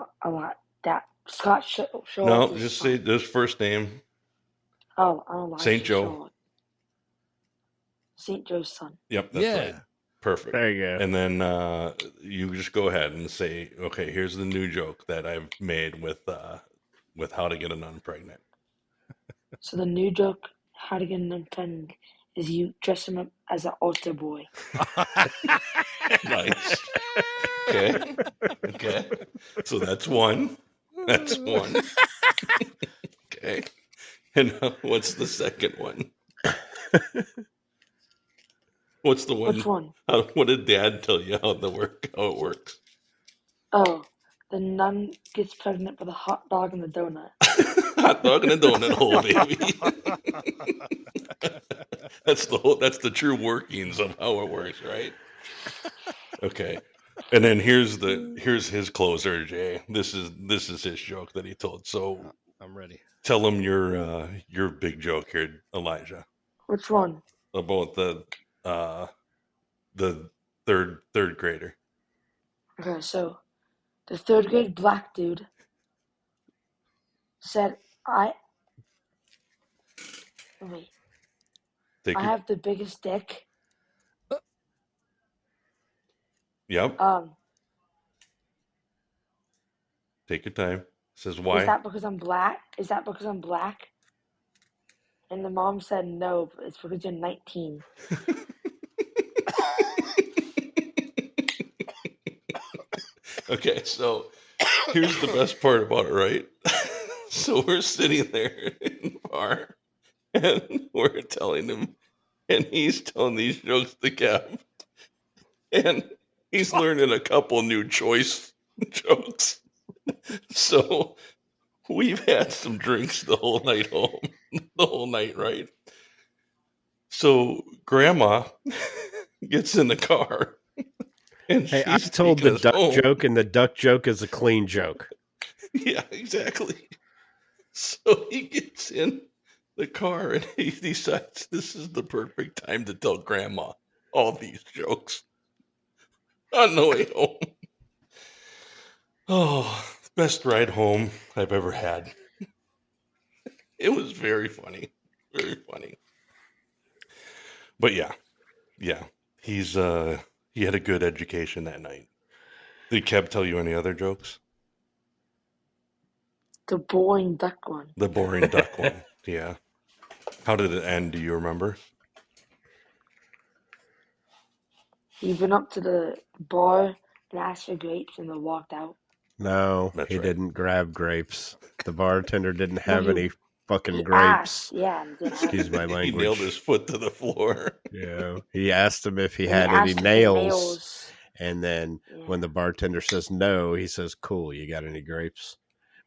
Scott Shaw. No, just say this first name. Oh, I'm Elijah St. Joe. Shaw. St. Joe's son. Yep, that's right. Perfect. There you go. And then you just go ahead and say, okay, here's the new joke that I've made with how to get a nun pregnant. So the new joke, how to get a nun pregnant, is you dress him up as an altar boy. Nice. Okay. So that's one. Okay. And what's the second one? What's the one? Which one? What did Dad tell you how it works? Oh, the nun gets pregnant with a hot dog and a donut. Hot dog and a donut hole, baby. That's the true workings of how it works, right? Okay. And then here's his closer, Jay. This is his joke that he told. So I'm ready. Tell him your big joke here, Elijah. Which one? About the third grader. Okay, so the third grade black dude said, I have the biggest dick. Yep. Take your time. Says why? Is that because I'm black? And the mom said no, it's because you're 19. Okay, so here's the best part about it, right? So we're sitting there in the bar, and we're telling him, and he's telling these jokes to Kev, and he's learning a couple new choice jokes. So we've had some drinks the whole night home, right? So Grandma gets in the car. And hey, I told the duck joke, and the duck joke is a clean joke. Yeah, exactly. So he gets in the car and he decides this is the perfect time to tell Grandma all these jokes on the way home. Oh, best ride home I've ever had. It was very funny. Very funny. But yeah. He had a good education that night. Did Kev tell you any other jokes? The boring duck one. The boring duck one. Yeah. How did it end? Do you remember? He went up to the bar and asked for grapes and they walked out. No, he didn't grab grapes. The bartender didn't have any fucking grapes. Excuse my language. He nailed his foot to the floor. Yeah. He asked him if he had any nails. And then when the bartender says no, he says, cool, you got any grapes?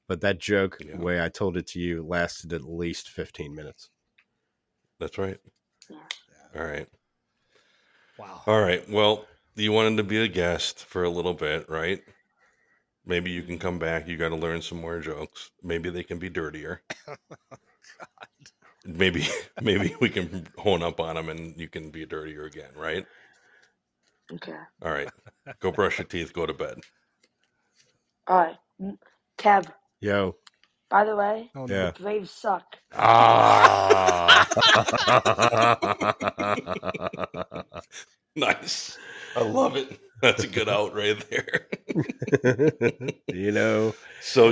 But that joke, the way I told it to you, lasted at least 15 minutes. That's right. Yeah. All right. Wow. All right. Well, you wanted to be a guest for a little bit, right? Maybe you can come back. You got to learn some more jokes. Maybe they can be dirtier. God. Maybe we can hone up on them and you can be dirtier again, right? Okay. All right. Go brush your teeth. Go to bed. All right. Kev. Yo. By the way, the Braves suck. Nice. I love it. That's a good out right there. So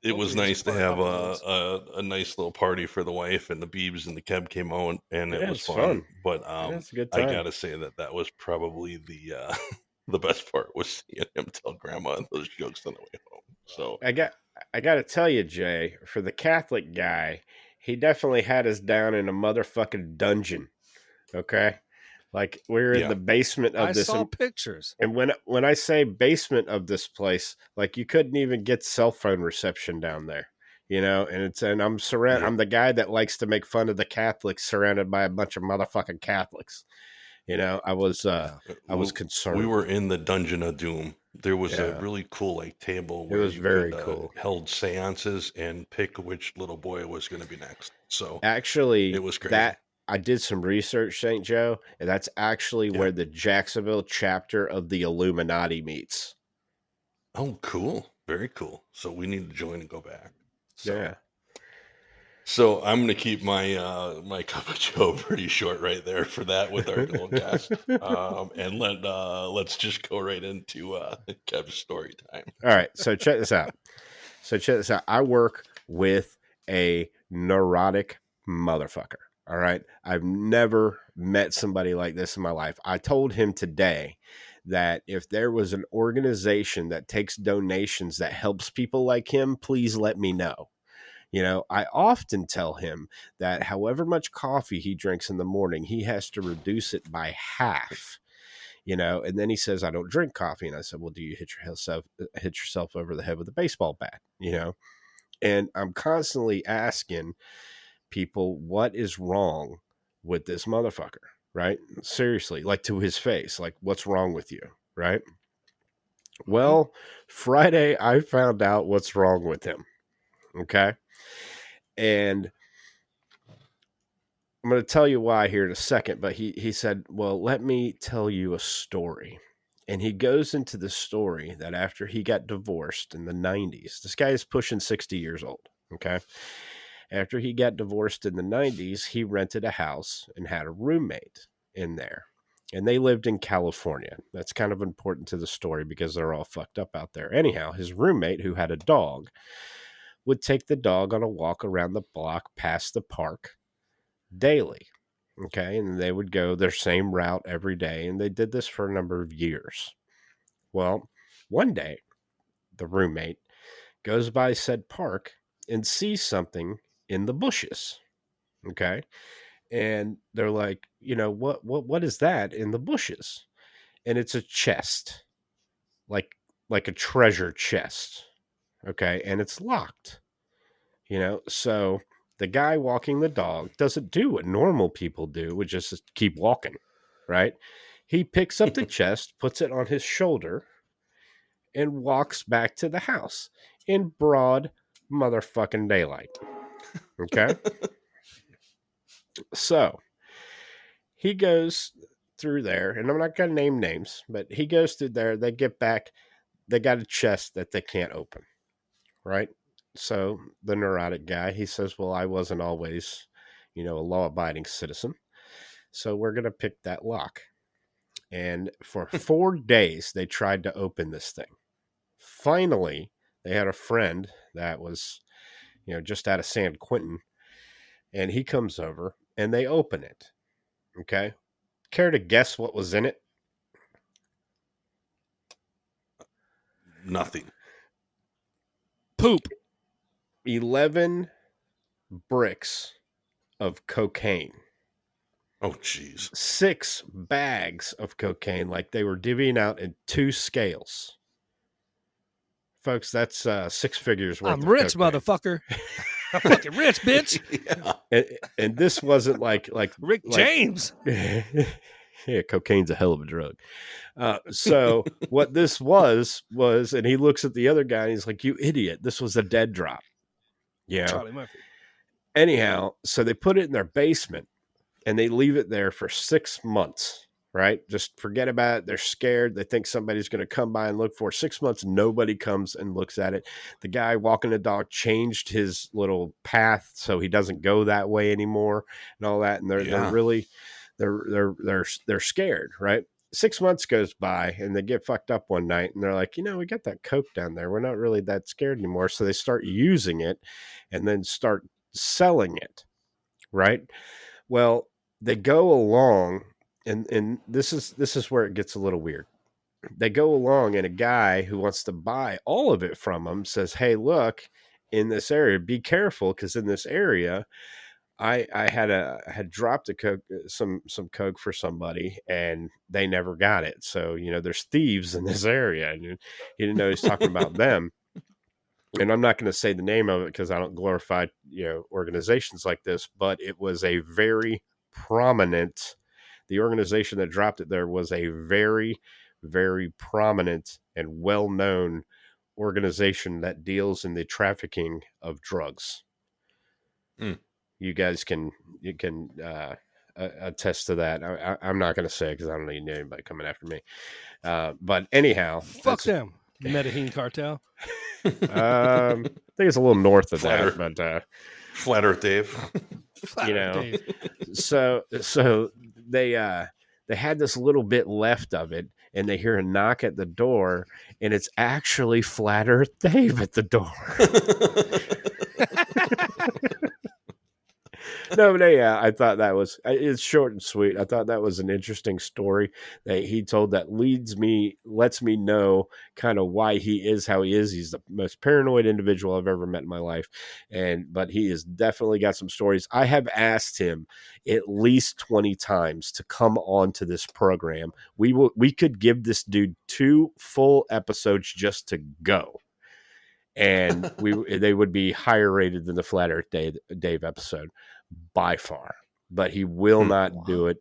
it was nice to have a nice little party for the wife, and the Beebs and the Kev came out, and it was fun. But a good time. I gotta say that was probably the best part was seeing him tell Grandma those jokes on the way home. So I got to tell you, Jay, for the Catholic guy, he definitely had us down in a motherfucking dungeon. Okay. Like we're in the basement of this. I saw pictures. And when I say basement of this place, like you couldn't even get cell phone reception down there, and I'm surrounded. I'm the guy that likes to make fun of the Catholics, surrounded by a bunch of motherfucking Catholics. I was concerned. We were in the Dungeon of Doom. There was a really cool table where you very cool. Held seances and pick which little boy was going to be next. So actually, it was crazy. I did some research, St. Joe, and that's actually where the Jacksonville chapter of the Illuminati meets. Oh, cool. Very cool. So we need to join and go back. So I'm going to keep my my cup of Joe pretty short right there for that with our little guest. And let's just go right into Kev's story time. All right. So check this out. I work with a neurotic motherfucker. All right. I've never met somebody like this in my life. I told him today that if there was an organization that takes donations that helps people like him, please let me know. I often tell him that however much coffee he drinks in the morning, he has to reduce it by half. And then he says, I don't drink coffee. And I said, well, do you hit yourself over the head with a baseball bat? And I'm constantly asking people, what is wrong with this motherfucker? Right? Seriously, like to his face, like what's wrong with you? Right? Well, Friday, I found out what's wrong with him. Okay. And I'm going to tell you why here in a second, but he said, well, let me tell you a story. And he goes into the story that after he got divorced in the 90s, this guy is pushing 60 years old. Okay. After he got divorced in the 90s, he rented a house and had a roommate in there. And they lived in California. That's kind of important to the story because they're all fucked up out there. Anyhow, his roommate, who had a dog, would take the dog on a walk around the block past the park daily. Okay. And they would go their same route every day. And they did this for a number of years. Well, one day, the roommate goes by said park and sees something in the bushes. Okay. And they're like, what is that in the bushes? And it's a chest, like a treasure chest. Okay. And it's locked, so the guy walking the dog doesn't do what normal people do, which is just keep walking, right? He picks up the chest, puts it on his shoulder, and walks back to the house in broad motherfucking daylight. Okay. So he goes through there, and I'm not going to name names, but he goes through there. They get back. They got a chest that they can't open, right? So the neurotic guy, he says, well, I wasn't always, a law-abiding citizen. So we're going to pick that lock. And for 4 days, they tried to open this thing. Finally, they had a friend that was, just out of San Quentin. And he comes over and they open it. Okay. Care to guess what was in it? Nothing. Poop. 11 bricks of cocaine. Oh, jeez. 6 bags of cocaine, like they were divvying out in 2 scales. Folks, that's 6 figures worth. I'm rich, motherfucker. I'm fucking rich, bitch. Yeah. And this wasn't like Rick James. Yeah, cocaine's a hell of a drug. So what this was, and he looks at the other guy and he's like, you idiot, this was a dead drop. Yeah. Charlie Murphy. Anyhow, so they put it in their basement and they leave it there for 6 months, right? Just forget about it. They're scared. They think somebody's going to come by and look for it. 6 months. Nobody comes and looks at it. The guy walking the dog changed his little path so he doesn't go that way anymore and all that. And they're really, they're scared, right? 6 months goes by and they get fucked up one night and they're like, we got that coke down there. We're not really that scared anymore. So they start using it and then start selling it. Right. Well, they go along and this is where it gets a little weird. They go along and a guy who wants to buy all of it from them says, hey, look, in this area, be careful. 'Cause in this area, I had dropped a coke, some coke for somebody, and they never got it. So there's thieves in this area, and he didn't know he was talking about them. And I'm not going to say the name of it because I don't glorify organizations like this, but it was a very prominent. The organization that dropped it there was a very, very prominent and well-known organization that deals in the trafficking of drugs. You guys can attest to that. I'm not going to say because I don't need anybody coming after me. But anyhow, fuck them. Medellin cartel. I think it's a little north of that, but Flat Earth Dave. Dave. So they had this little bit left of it, and they hear a knock at the door, and it's actually Flat Earth Dave at the door. No, but I thought that it's short and sweet. I thought that was an interesting story that he told that lets me know kind of why he is how he is. He's the most paranoid individual I've ever met in my life. But he has definitely got some stories. I have asked him at least 20 times to come on to this program. We could give this dude 2 full episodes just to go. And they would be higher rated than the Flat Earth Dave episode by far, but he will not do it.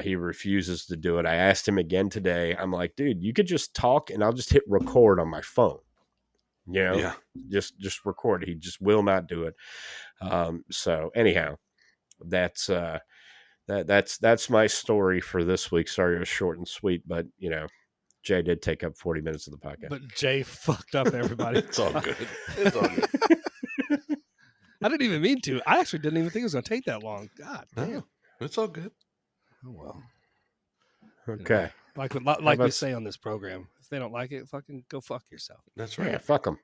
He refuses to do it. I asked him again today. I'm like, dude, you could just talk and I'll just hit record on my phone. Just record. He just will not do it. So anyhow, that's my story for this week. Sorry it was short and sweet, but Jay did take up 40 minutes of the podcast. But Jay fucked up everybody. It's all good. It's all good. I didn't even mean to. I actually didn't even think it was going to take that long. God damn. No, it's all good. Oh, well. Okay. Like we say on this program, if they don't like it, fucking go fuck yourself. That's right. Yeah, fuck them.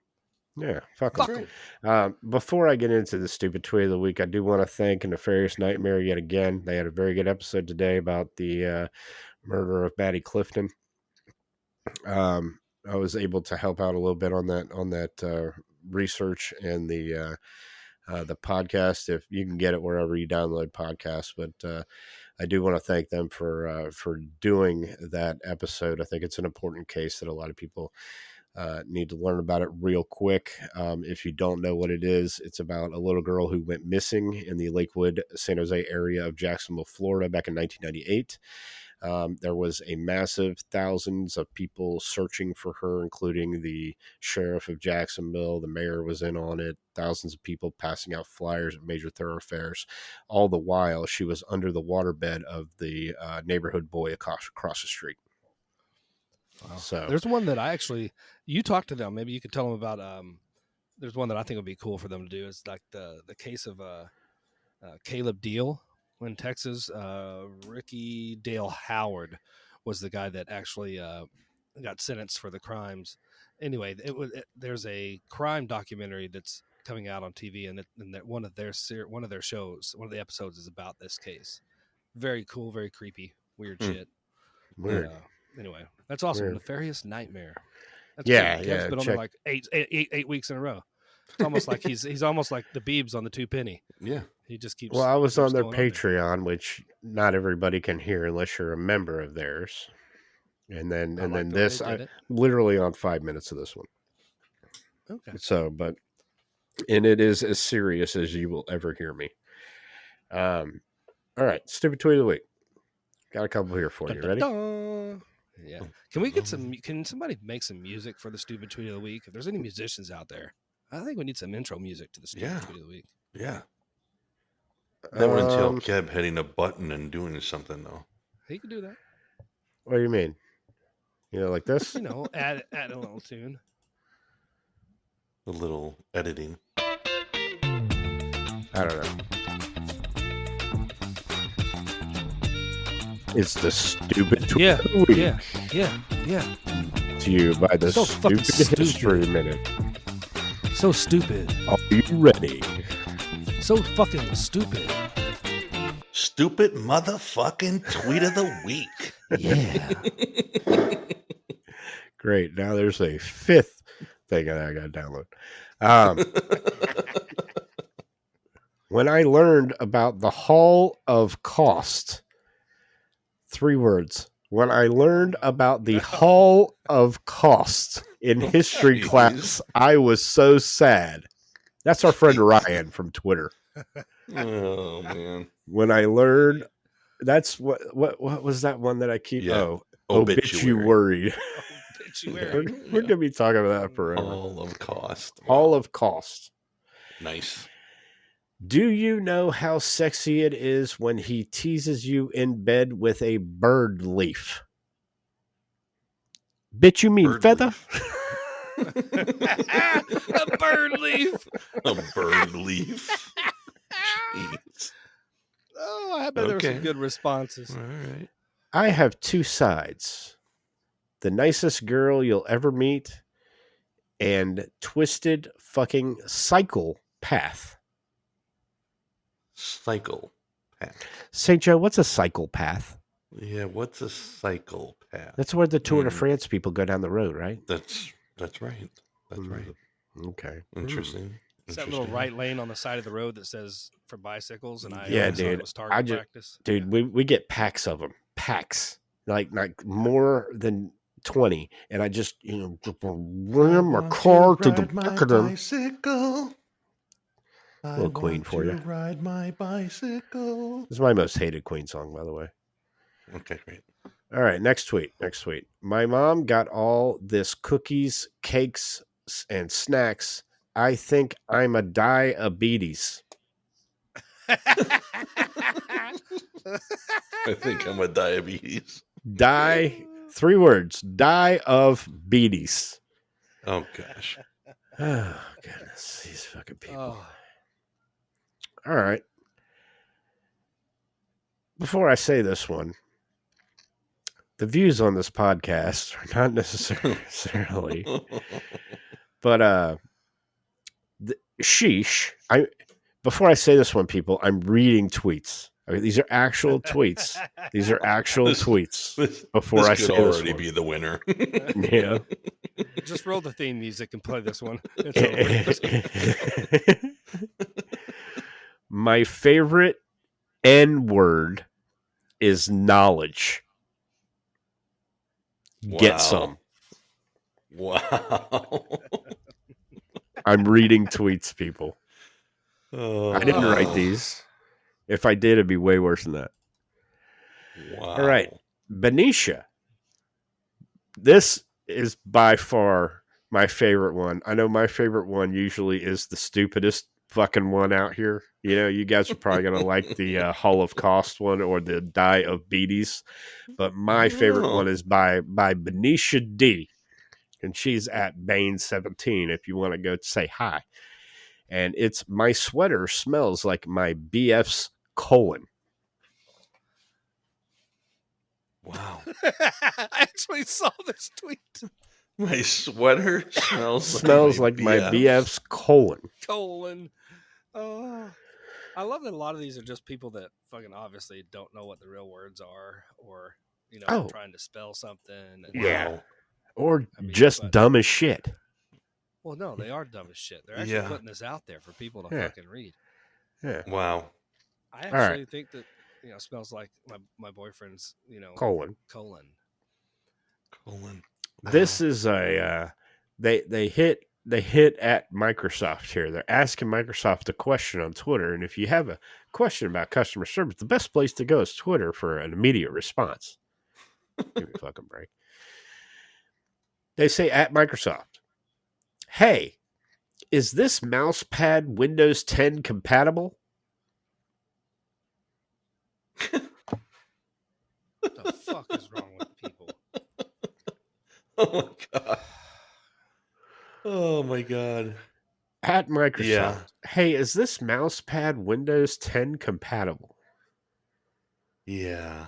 Yeah, fuck them. Before I get into the stupid tweet of the week, I do want to thank Nefarious Nightmare yet again. They had a very good episode today about the murder of Maddie Clifton. I was able to help out a little bit on that research and the podcast. If you can get it wherever you download podcasts, but I do want to thank them for doing that episode. I think it's an important case that a lot of people need to learn about it real quick. If you don't know what it is, it's about a little girl who went missing in the Lakewood, San Jose area of Jacksonville, Florida back in 1998. There was a massive thousands of people searching for her, including the sheriff of Jacksonville. The mayor was in on it. Thousands of people passing out flyers at major thoroughfares. All the while, she was under the waterbed of the neighborhood boy across the street. Wow. So there's one that you talked to them. Maybe you could tell them about. There's one that I think would be cool for them to do. It's like the case of Caleb Deal. In Texas, Ricky Dale Howard was the guy that actually got sentenced for the crimes. Anyway, there's a crime documentary that's coming out on TV, and one of their shows, one of the episodes is about this case. Very cool, very creepy, weird shit. Weird. Anyway, that's awesome. Weird. Nefarious Nightmare. That's yeah, cool. yeah. It's been on there like eight weeks in a row. It's almost like he's almost like the Beebs on the 2 Penny. Yeah. He just keeps. Well, I was on their Patreon, which not everybody can hear unless you're a member of theirs. And then this, I literally on 5 minutes of this one. Okay. So, and it is as serious as you will ever hear me. All right, stupid tweet of the week. Got a couple here for you. Ready? Yeah. Can we get some? Can somebody make some music for the stupid tweet of the week? If there's any musicians out there, I think we need some intro music to the stupid tweet of the week. Yeah. That would entail Keb hitting a button and doing something, though. He could do that. What do you mean? Like this? Add a little tune. A little editing. I don't know. It's the stupid tweet of the week. Yeah. To you by the Stupid History Minute. So stupid. Are you ready? So fucking stupid. Stupid motherfucking tweet of the week. Yeah. Great. Now there's a 5th thing that I got to download. When I learned about the Hall of Cost. 3 words. When I learned about the Hall of Cost in history class, I was so sad. That's our friend Ryan from Twitter. Oh man. When I learned, that's what was that one that I keep? Yeah. Oh, obituary. Obituary. We're gonna be talking about that forever. Hall of Cost. Hall of Cost. Nice. Do you know how sexy it is when he teases you in bed with a bird leaf? Bitch, you mean Bird feather? A bird leaf. A bird leaf. Jeez. Oh, I bet there were some good responses. All right. I have 2 sides. The nicest girl you'll ever meet and twisted fucking psychopath. Psychopath. St. Joe, what's a psychopath? Yeah, what's a psychopath? That's where the Tour de France people go down the road, right? That's right. That's right. Okay. Interesting. It's that little right lane on the side of the road that says for bicycles, and I Yeah, always thought dude. it was target practice. Dude, we get packs of them. Packs. Like more than 20. And I just, ram my car to the back of them. Bicycle. Little Queen for you. Ride my bicycle. This is my most hated Queen song, by the way. Okay, great. All right, next tweet. My mom got all this cookies, cakes, and snacks. I think I'm a diabetes. I think I'm a diabetes. 3 words. Die of beaties. Oh, gosh. Oh, goodness. These fucking people. Oh. All right. Before I say this one, the views on this podcast are not necessarily, but sheesh. Before I say this one, people, I'm reading tweets. Okay, these are actual tweets. These are actual tweets. Before I say this one, already be the winner. Yeah. Just roll the theme music and play this one. My favorite N word is knowledge. Get some. Wow. I'm reading tweets, people. Oh. I didn't write these. If I did, it'd be way worse than that. Wow. All right. Benicia. This is by far my favorite one. I know my favorite one usually is the stupidest fucking one out here. You guys are probably going to like the Hall of Cost one or the Die of Beaties. But my favorite one is by Benicia D. And she's at Bane17 if you want to go say hi. And it's my sweater smells like my BF's colon. Wow. I actually saw this tweet. My sweater smells like my BF's colon. Oh, I love that a lot of these are just people that fucking obviously don't know what the real words are, or trying to spell something. Yeah, or just dumb as shit. Well, no, they are dumb as shit. They're actually putting this out there for people to fucking read. Yeah. Wow. I actually think that smells like my boyfriend's colon. This is a they hit at Microsoft here. They're asking Microsoft a question on Twitter, and if you have a question about customer service, the best place to go is Twitter for an immediate response. Give me a fucking break. They say at Microsoft, "Hey, is this mouse pad Windows 10 compatible?" What the fuck is wrong with people? Oh my god. Oh my god. At Microsoft, "Hey, is this mouse pad Windows 10 compatible?" Yeah.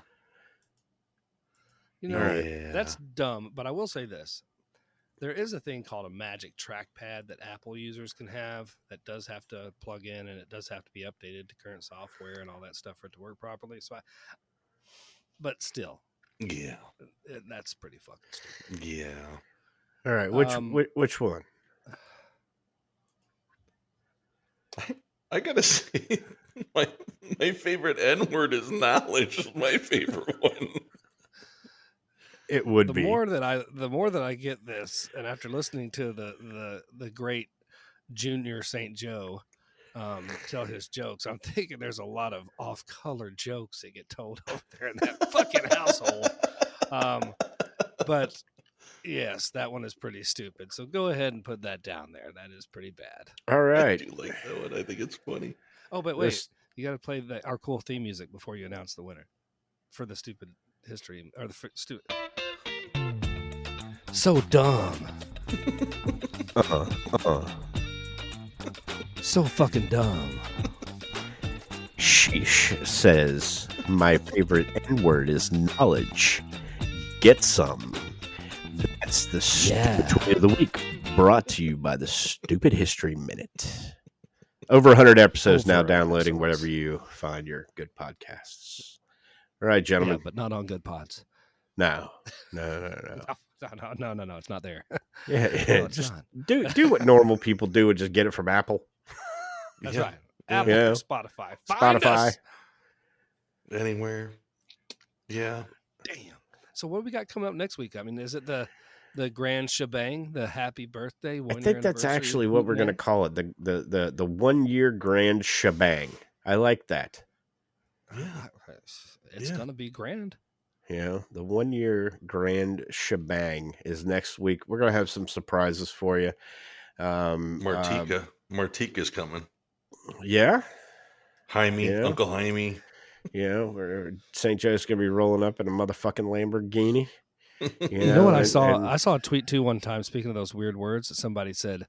That's dumb, but I will say this. There is a thing called a magic trackpad that Apple users can have that does have to plug in, and it does have to be updated to current software and all that stuff for it to work properly. But still. Yeah. That's pretty fucking stupid. Yeah. All right, which one? I gotta say, My favorite N word is knowledge. Is my favorite one. It would the be. more that I get this, and after listening to the great Junior St. Joe tell his jokes, I'm thinking there's a lot of off-color jokes that get told over there in that fucking household. But yes, that one is pretty stupid. So go ahead and put that down there. That is pretty bad. All right. I do like that one. I think it's funny. Oh, but wait, you got to play our cool theme music before you announce the winner for the stupid history or the stupid. So dumb. So fucking dumb. Sheesh says, my favorite N-word is knowledge. Get some. That's the stupid tweet of the week, brought to you by the Stupid History Minute. Over 100 episodes now downloading wherever you find your good podcasts. All right, gentlemen. Yeah, but not on Good Pods. No. No, it's not there. Yeah, No, just do what normal people do and just get it from Apple. That's right. Apple or Spotify. Find us. Anywhere. Yeah. Damn. So what do we got coming up next week? I mean, is it the grand shebang, the happy birthday? I think that's actually what we're going to call it. The 1 year grand shebang. I like that. Yeah. It's going to be grand. Yeah, the 1 year grand shebang is next week. We're going to have some surprises for you. Martika's coming. Yeah. Jaime, yeah. Uncle Jaime. Yeah, St. Joe's going to be rolling up in a motherfucking Lamborghini. You know what I saw? I saw a tweet too one time. Speaking of those weird words, somebody said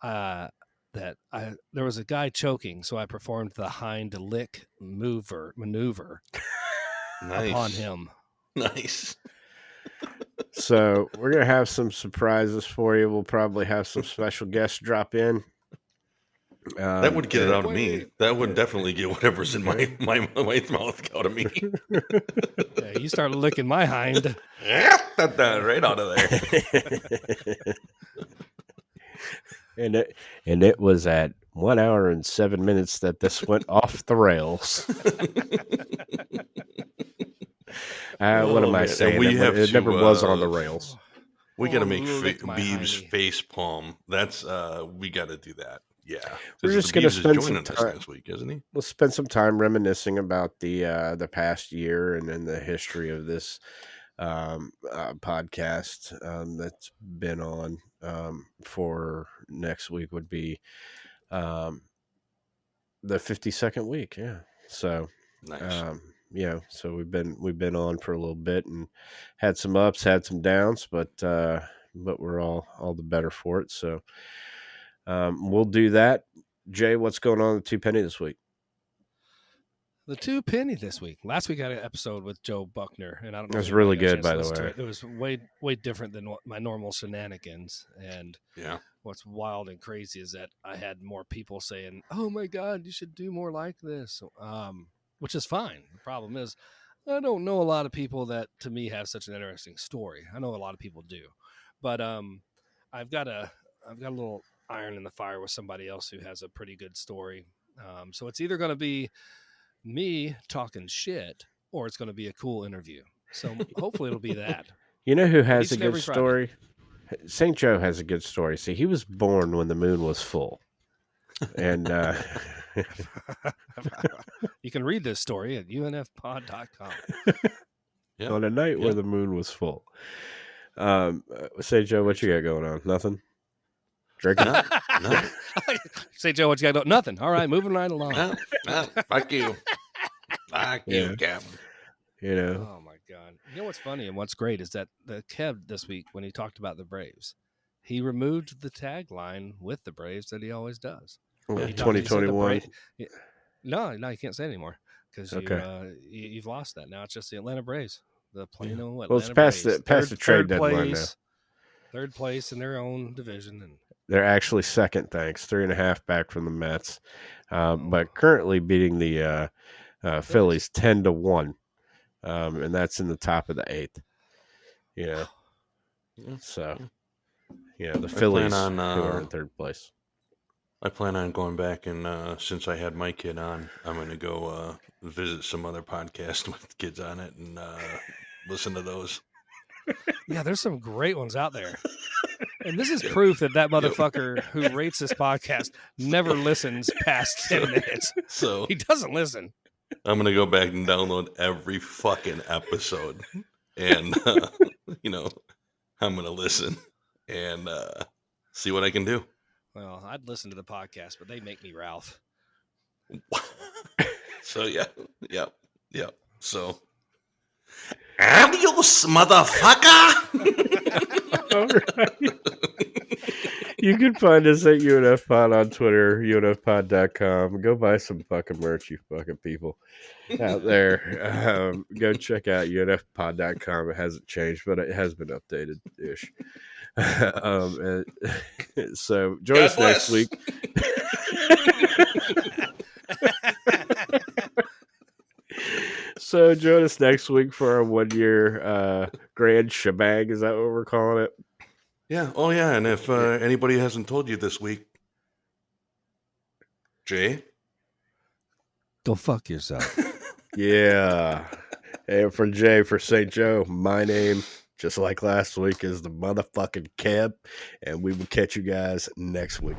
that there was a guy choking, so I performed the hind lick maneuver upon him. Nice. So we're going to have some surprises for you. We'll probably have some special guests drop in. That would get it out of me. That would definitely get whatever's in my mouth out of me. Yeah, you start licking my hind. Right out of there. And it was at 1 hour and 7 minutes that this went off the rails. What am I saying? It never was on the rails. We got to make Beeb's face palm. That's we got to do that. Yeah, we're just going to spend some time next week, isn't he? We'll spend some time reminiscing about the past year and then the history of this podcast that's been on. For next week would be the 52nd week. Yeah, so nice. So we've been on for a little bit and had some ups, had some downs, but we're all the better for it. So. We'll do that. Jay, what's going on with the 2 Penny this week? The 2 Penny this week. Last week I had an episode with Joe Buckner, and I don't know. It was really good, by the way. It was way different than my normal shenanigans. And what's wild and crazy is that I had more people saying, "Oh my God, you should do more like this," which is fine. The problem is, I don't know a lot of people that to me have such an interesting story. I know a lot of people do, but I've got a little iron in the fire with somebody else who has a pretty good story. So it's either going to be me talking shit or it's going to be a cool interview. So hopefully it'll be that. You know who has a good story? St. Joe has a good story. See, he was born when the moon was full. And you can read this story at unfpod.com. On a night where the moon was full. St. Joe, what you got going on? Nothing? Drinking? No. Say, Joe, what you got going on? Nothing. All right, moving right along. No. Fuck you. Fuck you, Captain. You know. Oh, my God. You know what's funny and what's great is that the Kev this week, when he talked about the Braves, he removed the tagline with the Braves that he always does. 2021. No, you can't say it anymore because you've lost that. Now it's just the Atlanta Braves. The plain old Atlanta Well, it's past the trade deadline now. Third place in their own division. And they're actually second, thanks. 3.5 back from the Mets. But currently beating the Phillies 10-1. And that's in the top of the 8th. Yeah. So, the Phillies who are in third place. I plan on going back and since I had my kid on, I'm going to go visit some other podcasts with kids on it and listen to those. Yeah, there's some great ones out there. And this is proof that motherfucker who rates this podcast never listens past 10 minutes. So he doesn't listen. I'm going to go back and download every fucking episode. And, I'm going to listen and see what I can do. Well, I'd listen to the podcast, but they make me Ralph. So, yeah. So, adios, motherfucker! All right. You can find us at UNFPod on Twitter, UNFPod.com. Go buy some fucking merch, you fucking people out there. Go check out UNFPod.com. It hasn't changed, but it has been updated-ish. So join us next week. So join us next week for our 1-year grand shebang. Is that what we're calling it? Yeah. Oh, yeah. And if anybody hasn't told you this week, Jay, go fuck yourself. Yeah. And for Jay, for St. Joe, my name, just like last week, is the motherfucking Keb. And we will catch you guys next week.